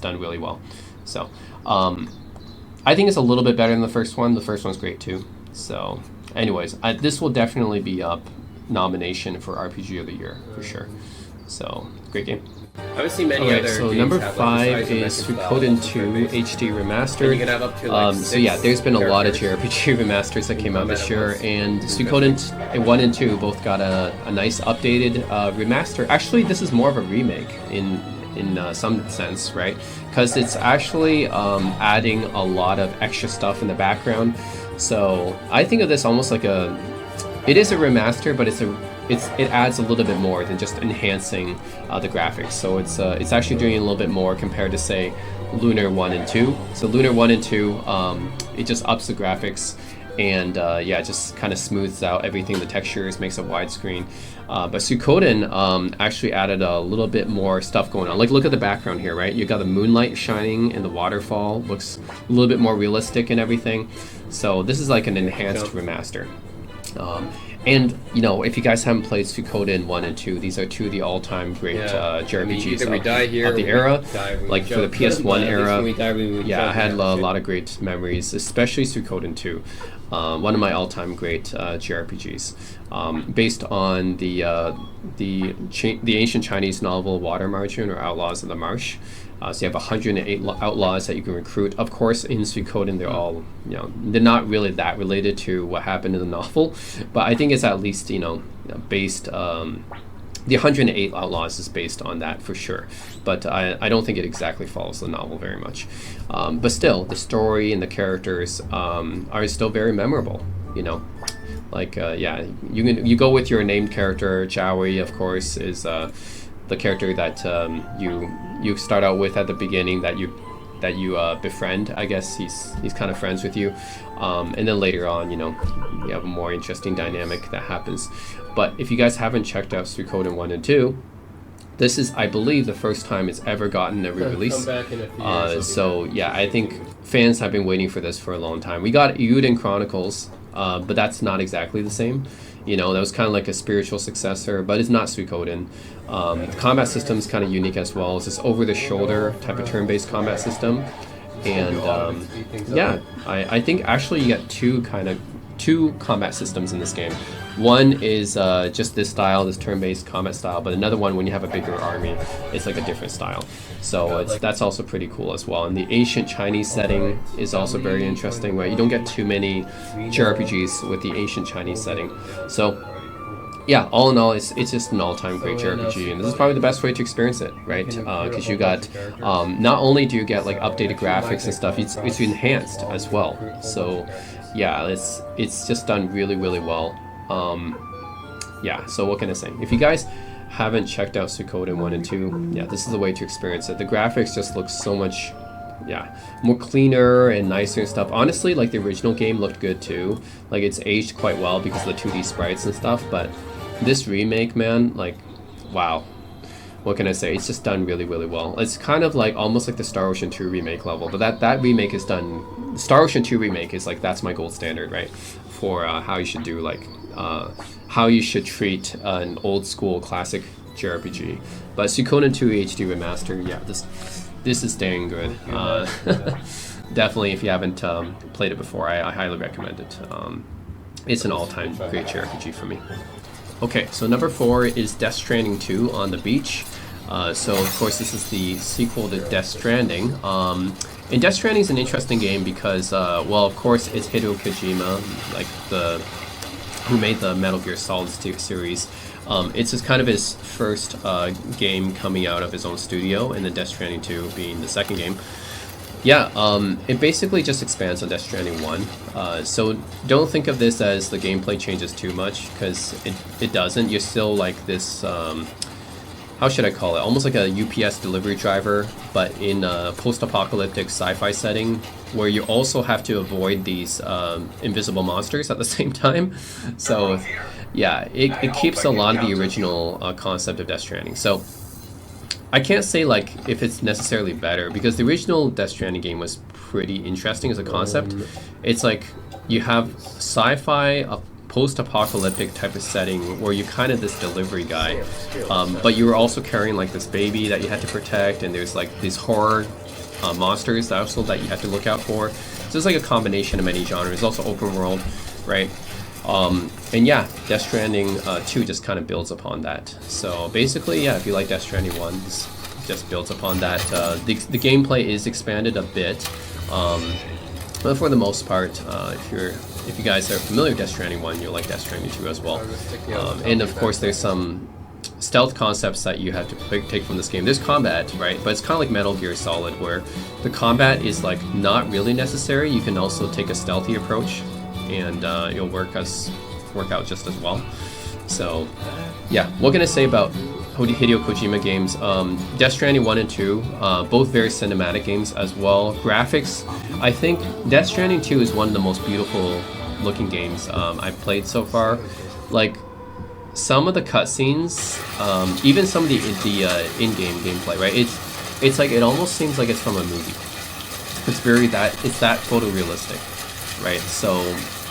done really well. So, I think it's a little bit better than the first one. The first one's great too. So, anyways, this will definitely be up nomination for RPG of the Year for sure. So, great game. I haven't seen many other so games number have, 5 is Suikoden 2 HD Remastered. You can have up to, like, So yeah, there's been a lot of characters. JRPG remasters that came out this year, and Suikoden 1 and 2 both got a nice updated remaster. Actually, this is more of a remake in some sense, right? Because it's actually adding a lot of extra stuff in the background. So I think of this almost like it is a remaster, but it adds a little bit more than just enhancing the graphics. So it's actually doing a little bit more compared to, say, Lunar 1 and 2. So Lunar 1 and 2, it just ups the graphics and it just kind of smooths out everything, the textures, makes it widescreen. But Suikoden actually added a little bit more stuff going on. Like, look at the background here, right? You got the moonlight shining and the waterfall looks a little bit more realistic and everything. So this is like an enhanced remaster. And, you know, if you guys haven't played Suikoden 1 and 2, these are two of the all-time great JRPGs of the era. Like, for the PS1 era, I had a lot of great memories, especially Suikoden 2. One of my all-time great JRPGs, based on the ancient Chinese novel Water Margin, or Outlaws of the Marsh. So you have 108 outlaws that you can recruit. Of course, in Suikoden, they're all, you know, they're not really that related to what happened in the novel, but I think it's at least, based. The 108 Outlaws is based on that for sure, but I don't think it exactly follows the novel very much. But still, the story and the characters are still very memorable, you know. Like, you go with your named character. Jowie, of course, is the character that you start out with at the beginning, that you befriend. I guess he's kind of friends with you, and then later on, you have a more interesting dynamic that happens. But if you guys haven't checked out Suikoden 1 and 2, This is, I believe, the first time it's ever gotten a re-release. So yeah, I think fans have been waiting for this for a long time. We got Eiyuden Chronicles, but that's not exactly the same. You know, that was kind of like a spiritual successor, but it's not Suikoden. The combat system is kind of unique as well. It's this over-the-shoulder type of turn-based combat system. And yeah, I think actually you get two combat systems in this game. One is just this style, this turn-based combat style, but another one, when you have a bigger army, it's like a different style. So that's also pretty cool as well. And the ancient Chinese setting is also very interesting, right? You don't get too many JRPGs with the ancient Chinese setting. So yeah, all in all, it's just an all-time great JRPG, and this is probably the best way to experience it, right? Because you got, not only do you get like updated graphics and stuff, it's enhanced as well. So yeah, it's just done really, really well. Yeah, so what can I say? If you guys haven't checked out Suikoden 1 and 2, yeah, this is the way to experience it. The graphics just look so much, yeah, more cleaner and nicer and stuff. Honestly, like the original game looked good too. Like it's aged quite well because of the 2D sprites and stuff, but this remake, man, like, wow. What can I say? It's just done really, really well. It's kind of like almost like the Star Ocean 2 remake level, but that remake is done. Star Ocean 2 remake is like, that's my gold standard, right? For how you should do, like, how you should treat an old school classic JRPG. But Suikoden 2 HD remaster, yeah, this is dang good. Definitely, if you haven't played it before, I highly recommend it. It's an all-time great JRPG for me. Okay, so number 4 is Death Stranding 2 on the beach. So of course this is the sequel to Death Stranding. And Death Stranding is an interesting game because, well, of course it's Hideo Kojima, like who made the Metal Gear Solid series. It's just kind of his first game coming out of his own studio, and then Death Stranding 2 being the second game. Yeah, it basically just expands on Death Stranding 1. So don't think of this as the gameplay changes too much, because it doesn't. You're still like this, how should I call it? Almost like a UPS delivery driver, but in a post-apocalyptic sci-fi setting, where you also have to avoid these invisible monsters at the same time. So yeah, it keeps a lot of the original concept of Death Stranding. So I can't say like if it's necessarily better, because the original Death Stranding game was pretty interesting as a concept. It's like you have sci-fi, a post-apocalyptic type of setting where you're kind of this delivery guy, but you were also carrying like this baby that you had to protect, and there's like these horror monsters also that you have to look out for. So it's like a combination of many genres. It's also open world, right? And yeah, Death Stranding 2 just kind of builds upon that. So basically, yeah, if you like Death Stranding 1, this just builds upon that. The gameplay is expanded a bit, but for the most part, if you guys are familiar with Death Stranding 1, you'll like Death Stranding 2 as well. And of course, there's some stealth concepts that you have to take from this game. There's combat, right? But it's kind of like Metal Gear Solid, where the combat is like not really necessary. You can also take a stealthy approach, and it'll work out just as well. So yeah, what can I say about Hideo Kojima games? Death Stranding 1 and 2, both very cinematic games as well. Graphics, I think Death Stranding 2 is one of the most beautiful looking games I've played so far. Like some of the cutscenes, even some of the in-game gameplay, right? It's like, it almost seems like it's from a movie. It's that photorealistic, right? So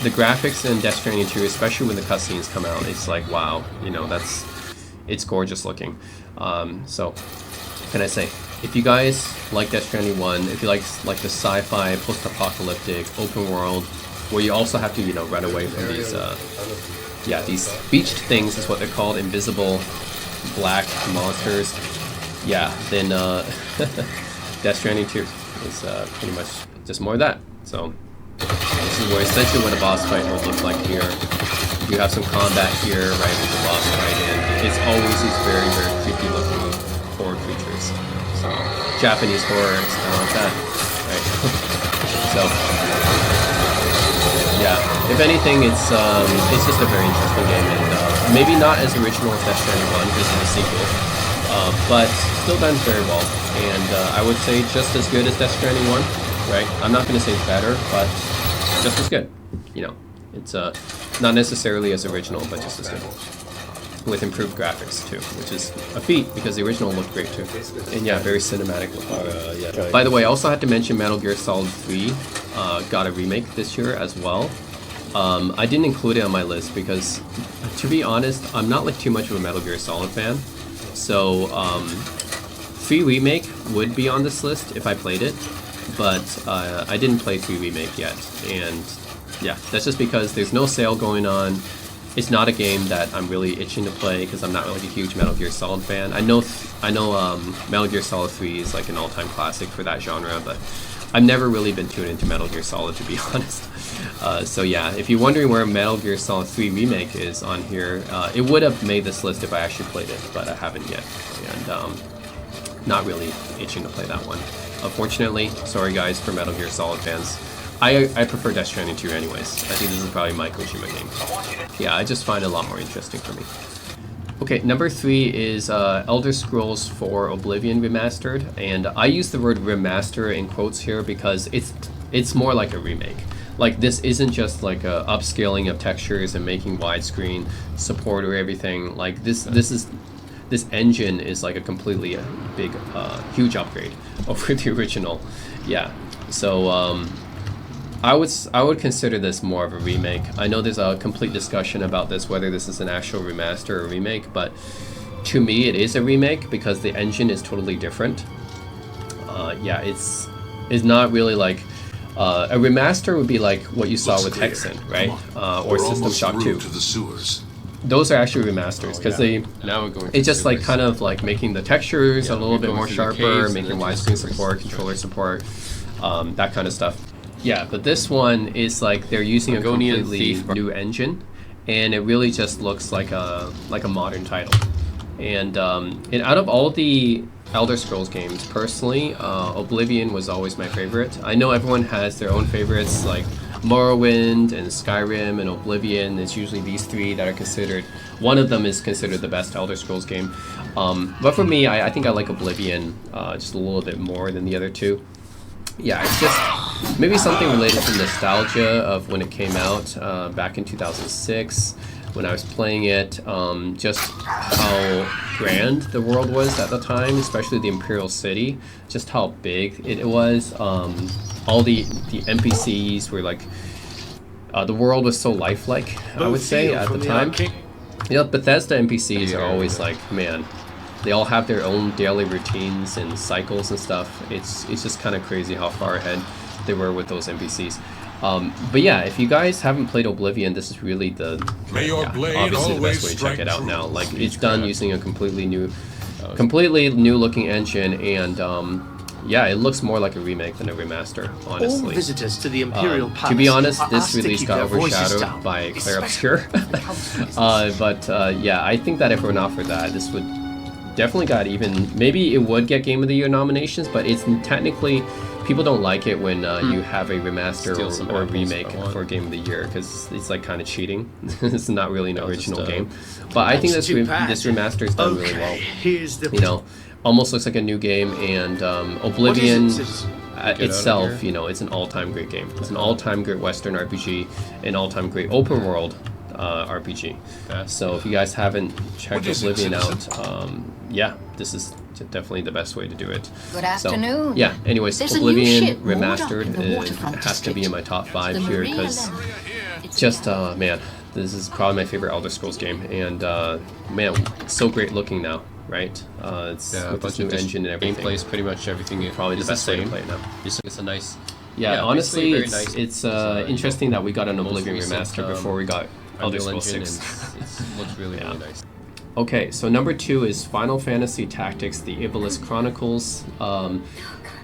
the graphics in Death Stranding 2, especially when the cutscenes come out, it's like, wow, you know, it's gorgeous looking. So, what can I say? If you guys like Death Stranding 1, if you like the sci-fi, post-apocalyptic, open world, where you also have to, you know, run away from these, these beached things is what they're called, invisible black monsters, yeah, then Death Stranding 2 is pretty much just more of that. So this is where essentially what a boss fight would look like here. You have some combat here, right, with the boss fight, and it's always these very, very creepy looking horror creatures. So Japanese horror, it's kind of like that, right? So yeah, if anything, it's just a very interesting game, and maybe not as original as Death Stranding 1 because it's a sequel, but still done very well, and I would say just as good as Death Stranding 1, right? I'm not going to say it's better, but just as good. You know, it's not necessarily as original, but just as good. with improved graphics too, which is a feat because the original looked great too. And yeah, very cinematic looking. Yeah. By the way, I also had to mention Metal Gear Solid 3 got a remake this year as well. I didn't include it on my list because, to be honest, I'm not like too much of a Metal Gear Solid fan. So 3 Remake would be on this list if I played it, but I didn't play 3 Remake yet. And yeah, that's just because there's no sale going on. It's not a game that I'm really itching to play because I'm not like a huge Metal Gear Solid fan. I know Metal Gear Solid 3 is like an all-time classic for that genre, but I've never really been tuned into Metal Gear Solid, to be honest. So yeah, if you're wondering where Metal Gear Solid 3 Remake is on here, it would have made this list if I actually played it, but I haven't yet, and not really itching to play that one. Unfortunately, sorry guys for Metal Gear Solid fans. I prefer Death Stranding 2 anyways. I think this is probably my Kojima game. Yeah, I just find it a lot more interesting for me. Okay, number 3 is Elder Scrolls 4 Oblivion Remastered, and I use the word remaster in quotes here because it's more like a remake. Like, this isn't just like a upscaling of textures and making widescreen support or everything. Like this engine is like a completely big, huge upgrade over the original. Yeah, so I would consider this more of a remake. I know there's a complete discussion about this, whether this is an actual remaster or remake, but to me it is a remake because the engine is totally different. Yeah, it's not really like a remaster would be like what you saw with Hexen, right? Or System Shock 2. Those are actually remasters because it's just like kind of like making the textures a little bit more sharper, making widescreen support, controller support, that kind of stuff. Yeah, but this one is like they're using a completely new engine, and it really just looks like a modern title. And out of all the Elder Scrolls games, personally, Oblivion was always my favorite. I know everyone has their own favorites, like Morrowind and Skyrim and Oblivion. It's usually these 3 that are considered. One of them is considered the best Elder Scrolls game. But for me, I think I like Oblivion just a little bit more than the other 2. Yeah, it's just maybe something related to nostalgia of when it came out back in 2006 when I was playing it, just how grand the world was at the time, especially the Imperial City, just how big it was. All the NPCs were like, the world was so lifelike, I would say, at the time. Yeah, Bethesda NPCs are always like, man, they all have their own daily routines and cycles and stuff. It's just kind of crazy how far ahead they were with those NPCs. But yeah, if you guys haven't played Oblivion, this is really obviously the best way to check it out now. Like, it's done using a completely new looking engine, and yeah, it looks more like a remake than a remaster, honestly. All visitors to the Imperial Palace to be honest, are this asked to release keep got their voices overshadowed down, by Claire especially Obscure. But yeah, I think that if it were not for that, this would definitely got even, maybe it would get Game of the Year nominations, but it's technically, people don't like it when you have a remaster or a remake for Game of the Year, because it's like kind of cheating. It's not really an original game. But I think this remaster is done really well. Here's the You know, almost looks like a new game, and Oblivion itself, you know, it's an all-time great game. It's an all-time great Western RPG, an all-time great open world RPG. So if you guys haven't checked Oblivion out, yeah, this is definitely the best way to do it. Good afternoon. So, yeah, anyways, There's a new Oblivion ship moored up Remastered in the waterfront has to be in my top 5 The here Maria because It's just, man, this is probably my favorite Elder Scrolls game, and man, so great looking now, right? It's with this new engine and everything. Gameplay is pretty much everything. Probably the best way to play it now. It's a nice. Yeah, honestly, very it's, nice. it's interesting that we got an most Oblivion recent, remaster before we got Elder Unreal Scrolls Engine, 6. and it looks really nice. Okay, so number 2 is Final Fantasy Tactics: The Ivalice Chronicles.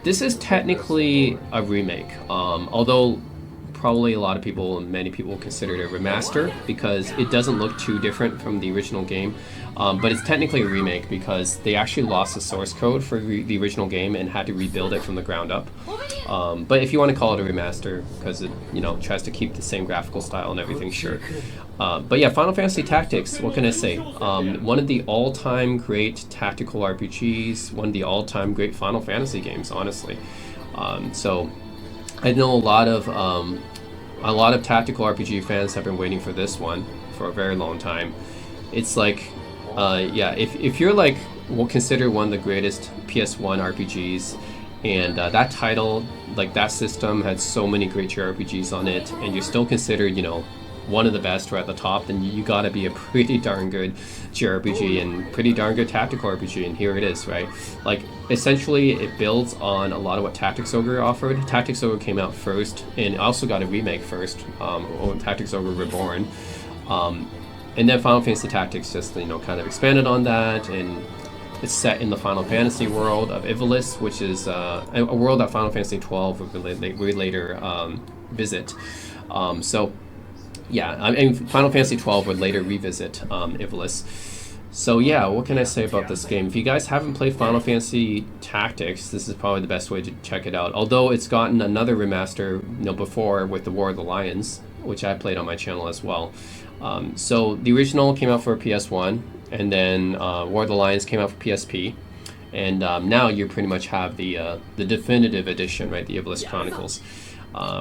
This is technically a remake, although probably a lot of people, many people consider it a remaster because it doesn't look too different from the original game. But it's technically a remake because they actually lost the source code for the original game and had to rebuild it from the ground up. But if you want to call it a remaster because it, you know, tries to keep the same graphical style and everything, sure. But yeah, Final Fantasy Tactics, what can I say? One of the all-time great tactical RPGs, one of the all-time great Final Fantasy games, honestly. So I know a lot of tactical RPG fans have been waiting for this one for a very long time. It's like Yeah, if you're like considered one of the greatest PS1 RPGs, and that title, like that system had so many great JRPGs on it, and you're still considered, you know, one of the best or at the top, then you gotta be a pretty darn good JRPG and pretty darn good tactical RPG, and here it is, right? Like, essentially, it builds on a lot of what Tactics Ogre offered. Tactics Ogre came out first, and also got a remake first, Tactics Ogre Reborn. And then Final Fantasy Tactics just, you know, kind of expanded on that, and it's set in the Final Fantasy world of Ivalice, which is a world that Final Fantasy XII would later visit. So, yeah, I mean, Final Fantasy XII would later revisit Ivalice. So yeah, what can I say about this game? If you guys haven't played Final Fantasy Tactics, this is probably the best way to check it out. Although it's gotten another remaster, you know, before with the War of the Lions, which I played on my channel as well. So the original came out for PS1, and then War of the Lions came out for PSP, and now you pretty much have the definitive edition, right? The Ivalice Chronicles.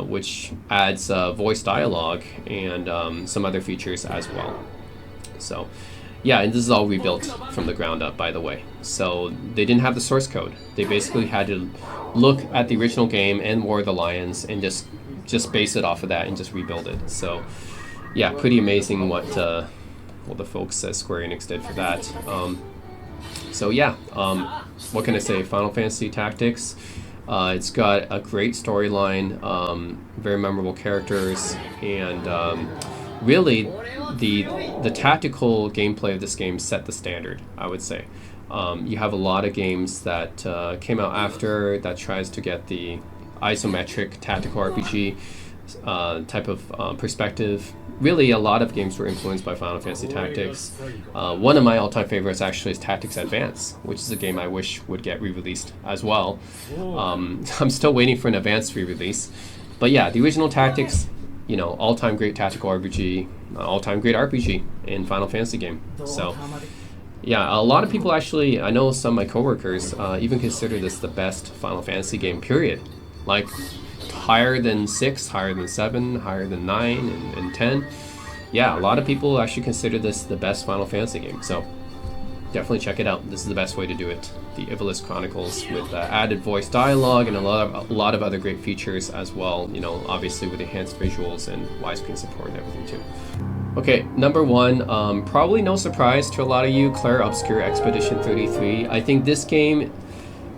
Which adds voice dialogue and some other features as well. So, yeah, and this is all rebuilt from the ground up, by the way. So they didn't have the source code. They basically had to look at the original game and War of the Lions and just base it off of that and just rebuild it. So, yeah, pretty amazing what the folks at Square Enix did for that. So yeah, what can I say? Final Fantasy Tactics. It's got a great storyline, very memorable characters, and really the tactical gameplay of this game set the standard, I would say. You have a lot of games that came out after that tries to get the isometric tactical RPG type of perspective. Really, a lot of games were influenced by Final Fantasy Tactics. One of my all-time favorites actually is Tactics Advance, which is a game I wish would get re-released as well. I'm still waiting for an advanced re-release. But yeah, the original Tactics, you know, all-time great tactical RPG, all-time great RPG in Final Fantasy game. So yeah, a lot of people actually, I know some of my coworkers even consider this the best Final Fantasy game, period. Like, higher than 6, higher than 7, higher than 9 and 10. Yeah, a lot of people actually consider this the best Final Fantasy game, so definitely check it out. This is the best way to do it. The Ivalice Chronicles with added voice dialogue and a lot of other great features as well, you know, obviously with enhanced visuals and widescreen support and everything too. Okay, number 1, probably no surprise to a lot of you, Clair Obscur Expedition 33. I think this game,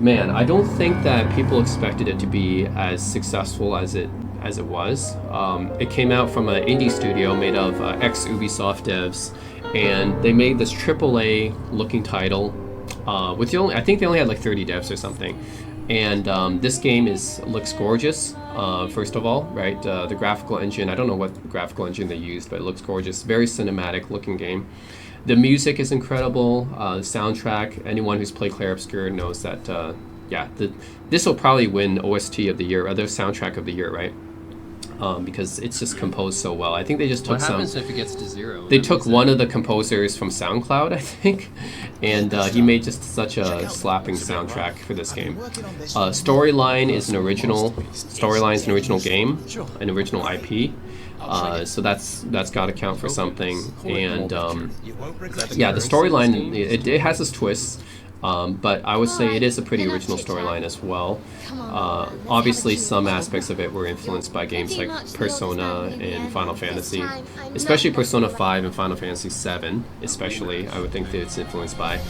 man, I don't think that people expected it to be as successful as it was. It came out from an indie studio made of ex-Ubisoft devs, and they made this AAA looking title with I think they only had like 30 devs or something. And this game looks gorgeous, first of all, right? The graphical engine, I don't know what graphical engine they used, but it looks gorgeous. Very cinematic looking game. The music is incredible. The soundtrack, anyone who's played Clair Obscur knows that, yeah, this will probably win OST of the year, or the soundtrack of the year, right? Because it's just composed so well. I think they just took What happens if it gets to 0? They took one of the composers from SoundCloud, I think, and he made just such a slapping soundtrack for this game. Storyline is an original game, an original IP. So that's got to count for something. And yeah, the storyline, it has its twists. But I would say it is a pretty original storyline as well. Obviously, some aspects of it were influenced by games like Persona and Final Fantasy, especially Persona 5 and Final Fantasy 7, especially, I would think that it's influenced by.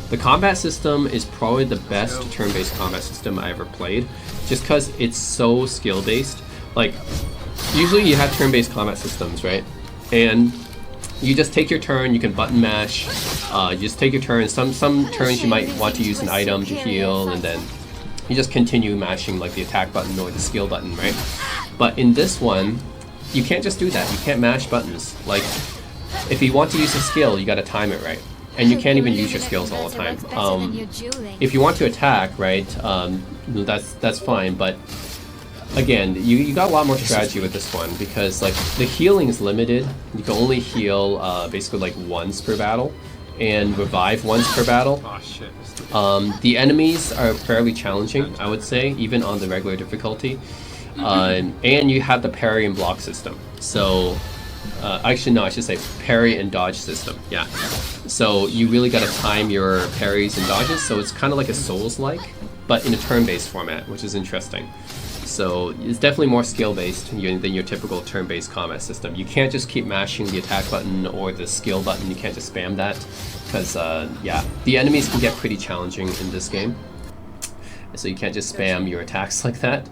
The combat system is probably the best turn-based combat system I ever played, just because it's so skill-based. Like, usually you have turn-based combat systems, right? And you just take your turn, you can button mash, you just take your turn. Some turns you might want to use an item to heal, and then you just continue mashing like the attack button or the skill button, right? But in this one, you can't just do that. You can't mash buttons. Like, if you want to use a skill, you gotta time it right. And you can't even use your skills all the time. If you want to attack, right, that's fine, but again, you got a lot more strategy with this one, because like the healing is limited. You can only heal basically like once per battle, and revive once per battle. Oh shit. The enemies are fairly challenging, I would say, even on the regular difficulty. And you have the parry and block system. So Actually, no, I should say parry and dodge system. Yeah. So you really got to time your parries and dodges. So it's kind of like a Souls-like, but in a turn-based format, which is interesting. So it's definitely more skill-based than your typical turn-based combat system. You can't just keep mashing the attack button or the skill button. You can't just spam that, because yeah, the enemies can get pretty challenging in this game. So you can't just spam your attacks like that.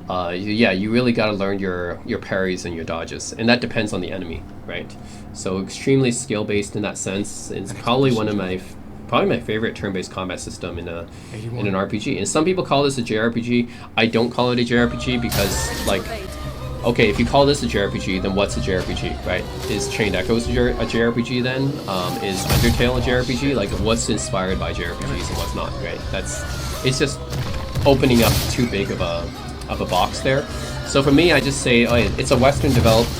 Yeah, you really got to learn your parries and your dodges, and that depends on the enemy, right? So extremely skill-based in that sense. It's probably one of my favorite turn-based combat system in an RPG. And some people call this a JRPG. I don't call it a JRPG because, like, okay, if you call this a JRPG, then what's a JRPG, right? Is Chained Echoes a JRPG then? Is Undertale a JRPG? Like, what's inspired by JRPGs and what's not, right? It's just opening up too big of a box there. So for me, I just say, oh, it's a Western developed,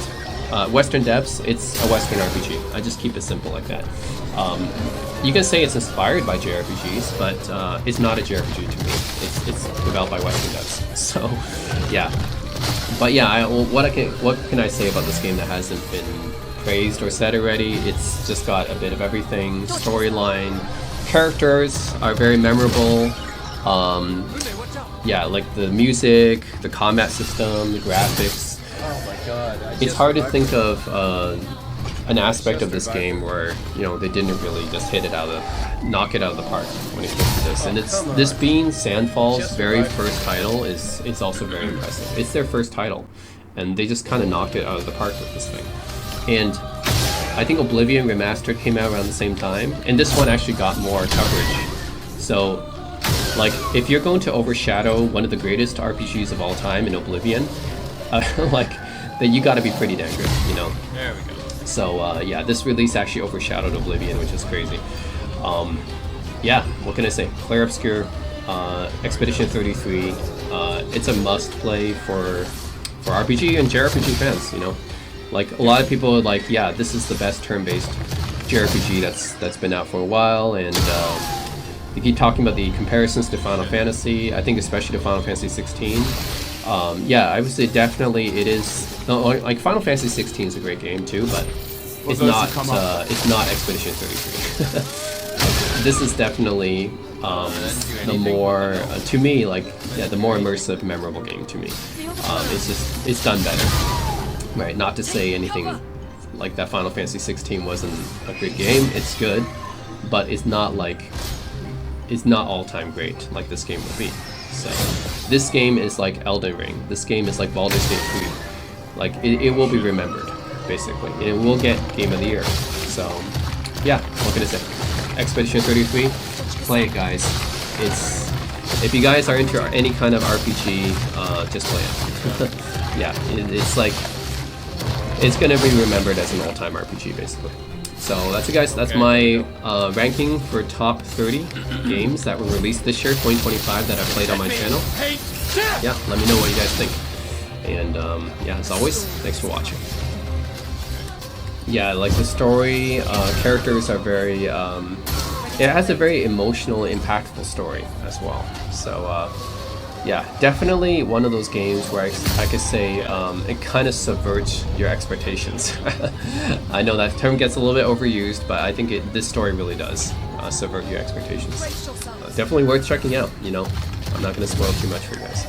Western devs, it's a Western RPG. I just keep it simple like that. You can say it's inspired by JRPGs, but it's not a JRPG to me. It's developed by Western devs. So, yeah. But yeah, what can I say about this game that hasn't been praised or said already? It's just got a bit of everything. Storyline, characters are very memorable. Yeah, like the music, the combat system, the graphics. Oh my god. It's hard to think of an aspect of this game where, you know, they didn't really just knock it out of the park when it comes to this. And this being Sandfall's very first title is also very impressive. It's their first title, and they just kind of knocked it out of the park with this thing. And I think Oblivion Remastered came out around the same time, and this one actually got more coverage. So, like, if you're going to overshadow one of the greatest RPGs of all time in Oblivion, like, then you gotta be pretty dang good, you know? There we go. So, yeah, this release actually overshadowed Oblivion, which is crazy. Yeah, what can I say? Clair Obscur, Expedition 33, it's a must-play for RPG and JRPG fans, you know? Like, a lot of people are like, yeah, this is the best turn-based JRPG that's been out for a while, and they keep talking about the comparisons to Final Fantasy, I think especially to Final Fantasy 16. Yeah, I would say definitely it is. No, like Final Fantasy 16 is a great game too, but it's not Expedition 33. This is definitely the more to me, like, yeah, the more immersive, memorable game to me. It's done better, right? Not to say anything like that Final Fantasy 16 wasn't a good game. It's good, but it's not all-time great like this game would be. So this game is like Elden Ring. This game is like Baldur's Gate 3. Like, it will be remembered, basically. And it will get Game of the Year. So, yeah, what can I say? Expedition 33, play it, guys. If you guys are into any kind of RPG, just play it. Yeah, it's like, it's gonna be remembered as an all-time RPG, basically. So that's it, guys. That's my ranking for top 30 games that were released this year, 2025, that I played on my channel. Yeah, let me know what you guys think. And yeah, as always, thanks for watching. Yeah, like the story, characters are very, it has a very emotional, impactful story as well. So yeah, definitely one of those games where I could say it kind of subverts your expectations. I know that term gets a little bit overused, but I think this story really does subvert your expectations. Definitely worth checking out, you know. I'm not going to spoil too much for you guys.